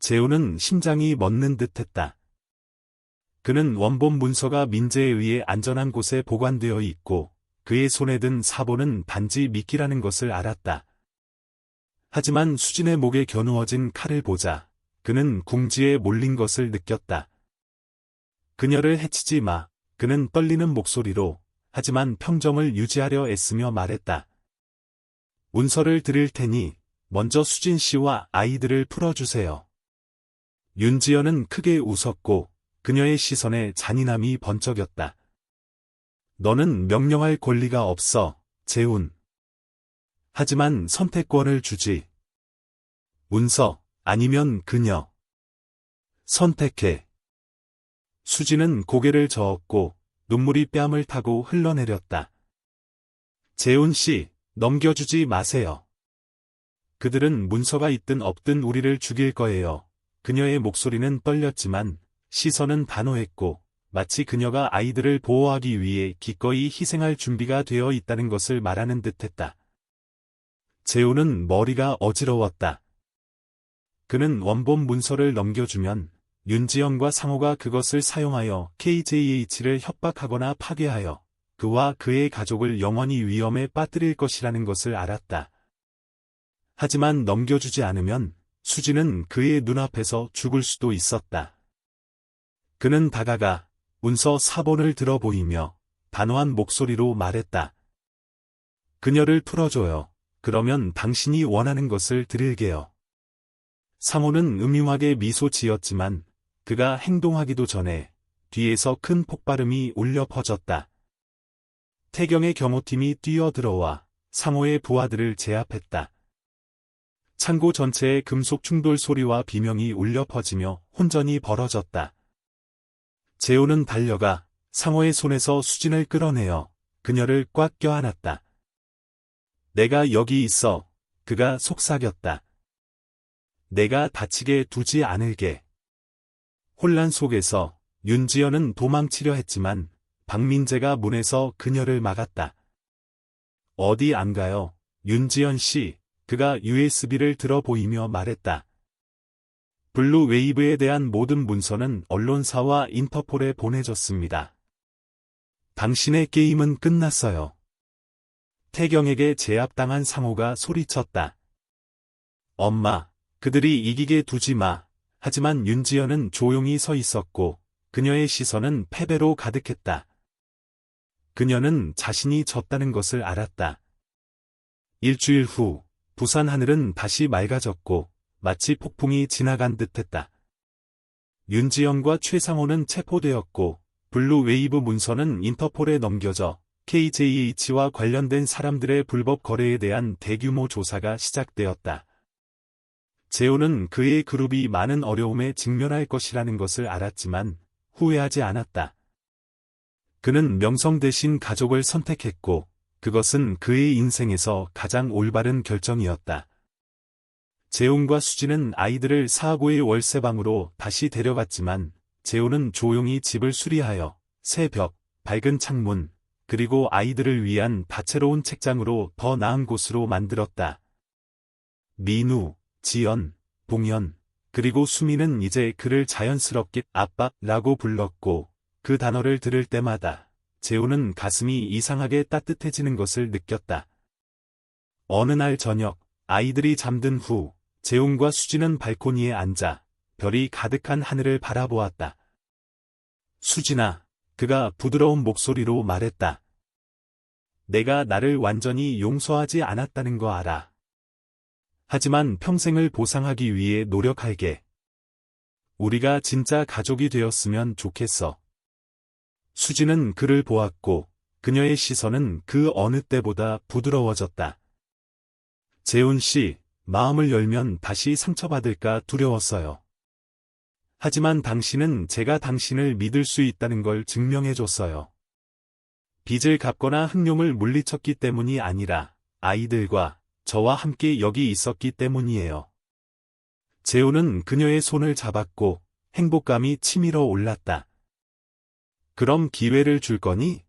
재훈은 심장이 멎는 듯했다. 그는 원본 문서가 민재에 의해 안전한 곳에 보관되어 있고 그의 손에 든 사본은 단지 미끼라는 것을 알았다. 하지만 수진의 목에 겨누어진 칼을 보자 그는 궁지에 몰린 것을 느꼈다. 그녀를 해치지 마. 그는 떨리는 목소리로 하지만 평정을 유지하려 애쓰며 말했다. 문서를 드릴 테니 먼저 수진 씨와 아이들을 풀어주세요. 윤지연은 크게 웃었고 그녀의 시선에 잔인함이 번쩍였다. 너는 명령할 권리가 없어, 재훈. 하지만 선택권을 주지. 문서, 아니면 그녀. 선택해. 수진은 고개를 저었고 눈물이 뺨을 타고 흘러내렸다. 재훈 씨, 넘겨주지 마세요. 그들은 문서가 있든 없든 우리를 죽일 거예요. 그녀의 목소리는 떨렸지만 시선은 단호했고 마치 그녀가 아이들을 보호하기 위해 기꺼이 희생할 준비가 되어 있다는 것을 말하는 듯했다. 재훈은 머리가 어지러웠다. 그는 원본 문서를 넘겨주면 윤지영과 상호가 그것을 사용하여 KJH를 협박하거나 파괴하여 그와 그의 가족을 영원히 위험에 빠뜨릴 것이라는 것을 알았다. 하지만 넘겨주지 않으면 수진은 그의 눈앞에서 죽을 수도 있었다. 그는 다가가 문서 사본을 들어 보이며 단호한 목소리로 말했다. 그녀를 풀어줘요. 그러면 당신이 원하는 것을 드릴게요. 상호는 음흉하게 미소 지었지만 그가 행동하기도 전에 뒤에서 큰 폭발음이 울려 퍼졌다. 태경의 경호팀이 뛰어들어와 상호의 부하들을 제압했다. 창고 전체에 금속 충돌 소리와 비명이 울려 퍼지며 혼전이 벌어졌다. 재훈은 달려가 상호의 손에서 수진을 끌어내어 그녀를 꽉 껴안았다. 내가 여기 있어. 그가 속삭였다. 내가 다치게 두지 않을게. 혼란 속에서 윤지연은 도망치려 했지만 박민재가 문에서 그녀를 막았다. 어디 안 가요, 윤지연 씨. 그가 USB를 들어 보이며 말했다. 블루 웨이브에 대한 모든 문서는 언론사와 인터폴에 보내졌습니다. 당신의 게임은 끝났어요. 태경에게 제압당한 상호가 소리쳤다. 엄마, 그들이 이기게 두지 마. 하지만 윤지연은 조용히 서 있었고 그녀의 시선은 패배로 가득했다. 그녀는 자신이 졌다는 것을 알았다. 일주일 후 부산 하늘은 다시 맑아졌고 마치 폭풍이 지나간 듯했다. 윤지영과 최상호는 체포되었고 블루 웨이브 문서는 인터폴에 넘겨져 KJH와 관련된 사람들의 불법 거래에 대한 대규모 조사가 시작되었다. 재훈은 그의 그룹이 많은 어려움에 직면할 것이라는 것을 알았지만 후회하지 않았다. 그는 명성 대신 가족을 선택했고 그것은 그의 인생에서 가장 올바른 결정이었다. 재훈과 수지는 아이들을 사하고의 월세방으로 다시 데려갔지만 재훈은 조용히 집을 수리하여 새 벽, 밝은 창문, 그리고 아이들을 위한 다채로운 책장으로 더 나은 곳으로 만들었다. 민우, 지연, 봉연, 그리고 수미는 이제 그를 자연스럽게 아빠라고 불렀고 그 단어를 들을 때마다 재훈은 가슴이 이상하게 따뜻해지는 것을 느꼈다. 어느 날 저녁, 아이들이 잠든 후 재훈과 수지는 발코니에 앉아 별이 가득한 하늘을 바라보았다. 수진아, 그가 부드러운 목소리로 말했다. 내가 나를 완전히 용서하지 않았다는 거 알아. 하지만 평생을 보상하기 위해 노력할게. 우리가 진짜 가족이 되었으면 좋겠어. 수지는 그를 보았고 그녀의 시선은 그 어느 때보다 부드러워졌다. 재훈 씨, 마음을 열면 다시 상처받을까 두려웠어요. 하지만 당신은 제가 당신을 믿을 수 있다는 걸 증명해줬어요. 빚을 갚거나 흑룡을 물리쳤기 때문이 아니라 아이들과 저와 함께 여기 있었기 때문이에요. 재훈은 그녀의 손을 잡았고 행복감이 치밀어 올랐다. 그럼 기회를 줄 거니?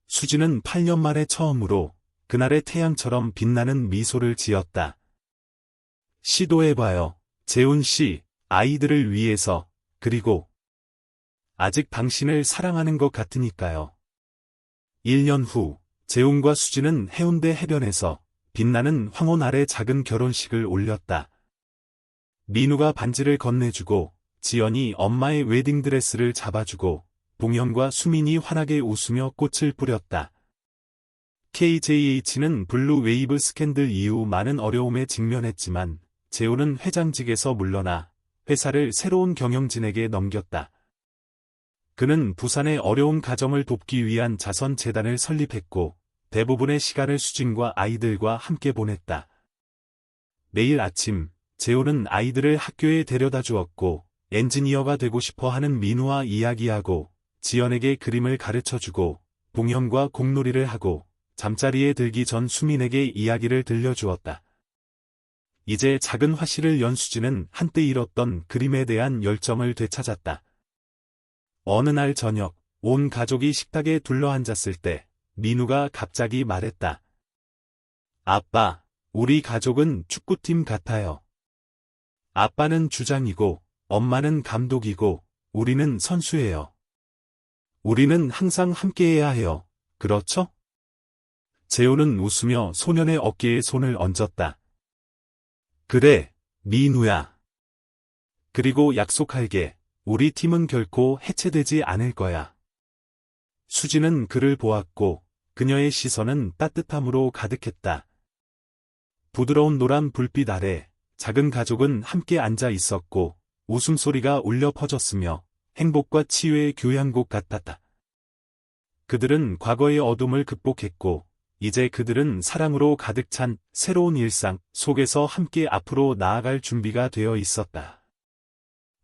수지는 8년 만에 처음으로 그날의 태양처럼 빛나는 미소를 지었다. 시도해봐요, 재훈 씨, 아이들을 위해서, 그리고 아직 당신을 사랑하는 것 같으니까요. 1년 후, 재훈과 수지는 해운대 해변에서 빛나는 황혼 아래 작은 결혼식을 올렸다. 민우가 반지를 건네주고, 지연이 엄마의 웨딩드레스를 잡아주고, 봉현과 수민이 환하게 웃으며 꽃을 뿌렸다. KJH는 블루 웨이브 스캔들 이후 많은 어려움에 직면했지만, 재훈은 회장직에서 물러나 회사를 새로운 경영진에게 넘겼다. 그는 부산의 어려운 가정을 돕기 위한 자선재단을 설립했고, 대부분의 시간을 수진과 아이들과 함께 보냈다. 매일 아침, 재훈은 아이들을 학교에 데려다 주었고, 엔지니어가 되고 싶어 하는 민우와 이야기하고, 지연에게 그림을 가르쳐주고, 봉현과 공놀이를 하고, 잠자리에 들기 전 수민에게 이야기를 들려주었다. 이제 작은 화실을 연 수지는 한때 잃었던 그림에 대한 열정을 되찾았다. 어느 날 저녁, 온 가족이 식탁에 둘러앉았을 때, 민우가 갑자기 말했다. 아빠, 우리 가족은 축구팀 같아요. 아빠는 주장이고, 엄마는 감독이고, 우리는 선수예요. 우리는 항상 함께해야 해요. 그렇죠? 재훈은 웃으며 소년의 어깨에 손을 얹었다. 그래, 민우야. 그리고 약속할게. 우리 팀은 결코 해체되지 않을 거야. 수지는 그를 보았고 그녀의 시선은 따뜻함으로 가득했다. 부드러운 노란 불빛 아래 작은 가족은 함께 앉아 있었고 웃음소리가 울려 퍼졌으며 행복과 치유의 교향곡 같았다. 그들은 과거의 어둠을 극복했고 이제 그들은 사랑으로 가득 찬 새로운 일상 속에서 함께 앞으로 나아갈 준비가 되어 있었다.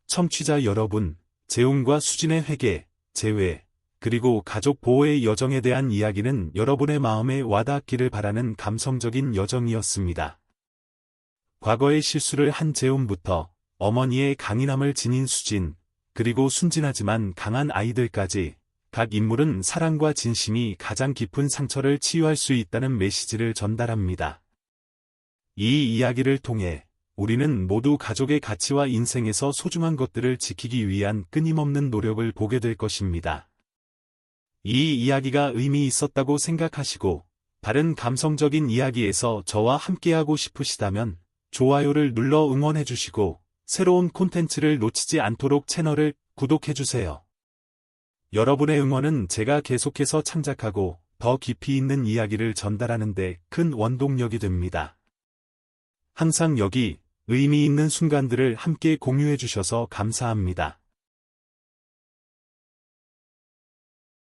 청취자 여러분, 재훈과 수진의 회개, 재회, 그리고 가족 보호의 여정에 대한 이야기는 여러분의 마음에 와닿기를 바라는 감성적인 여정이었습니다. 과거의 실수를 한 재훈부터 어머니의 강인함을 지닌 수진, 그리고 순진하지만 강한 아이들까지 각 인물은 사랑과 진심이 가장 깊은 상처를 치유할 수 있다는 메시지를 전달합니다. 이 이야기를 통해 우리는 모두 가족의 가치와 인생에서 소중한 것들을 지키기 위한 끊임없는 노력을 보게 될 것입니다. 이 이야기가 의미 있었다고 생각하시고 다른 감성적인 이야기에서 저와 함께하고 싶으시다면 좋아요를 눌러 응원해주시고 새로운 콘텐츠를 놓치지 않도록 채널을 구독해주세요. 여러분의 응원은 제가 계속해서 창작하고 더 깊이 있는 이야기를 전달하는 데 큰 원동력이 됩니다. 항상 여기 의미 있는 순간들을 함께 공유해 주셔서 감사합니다.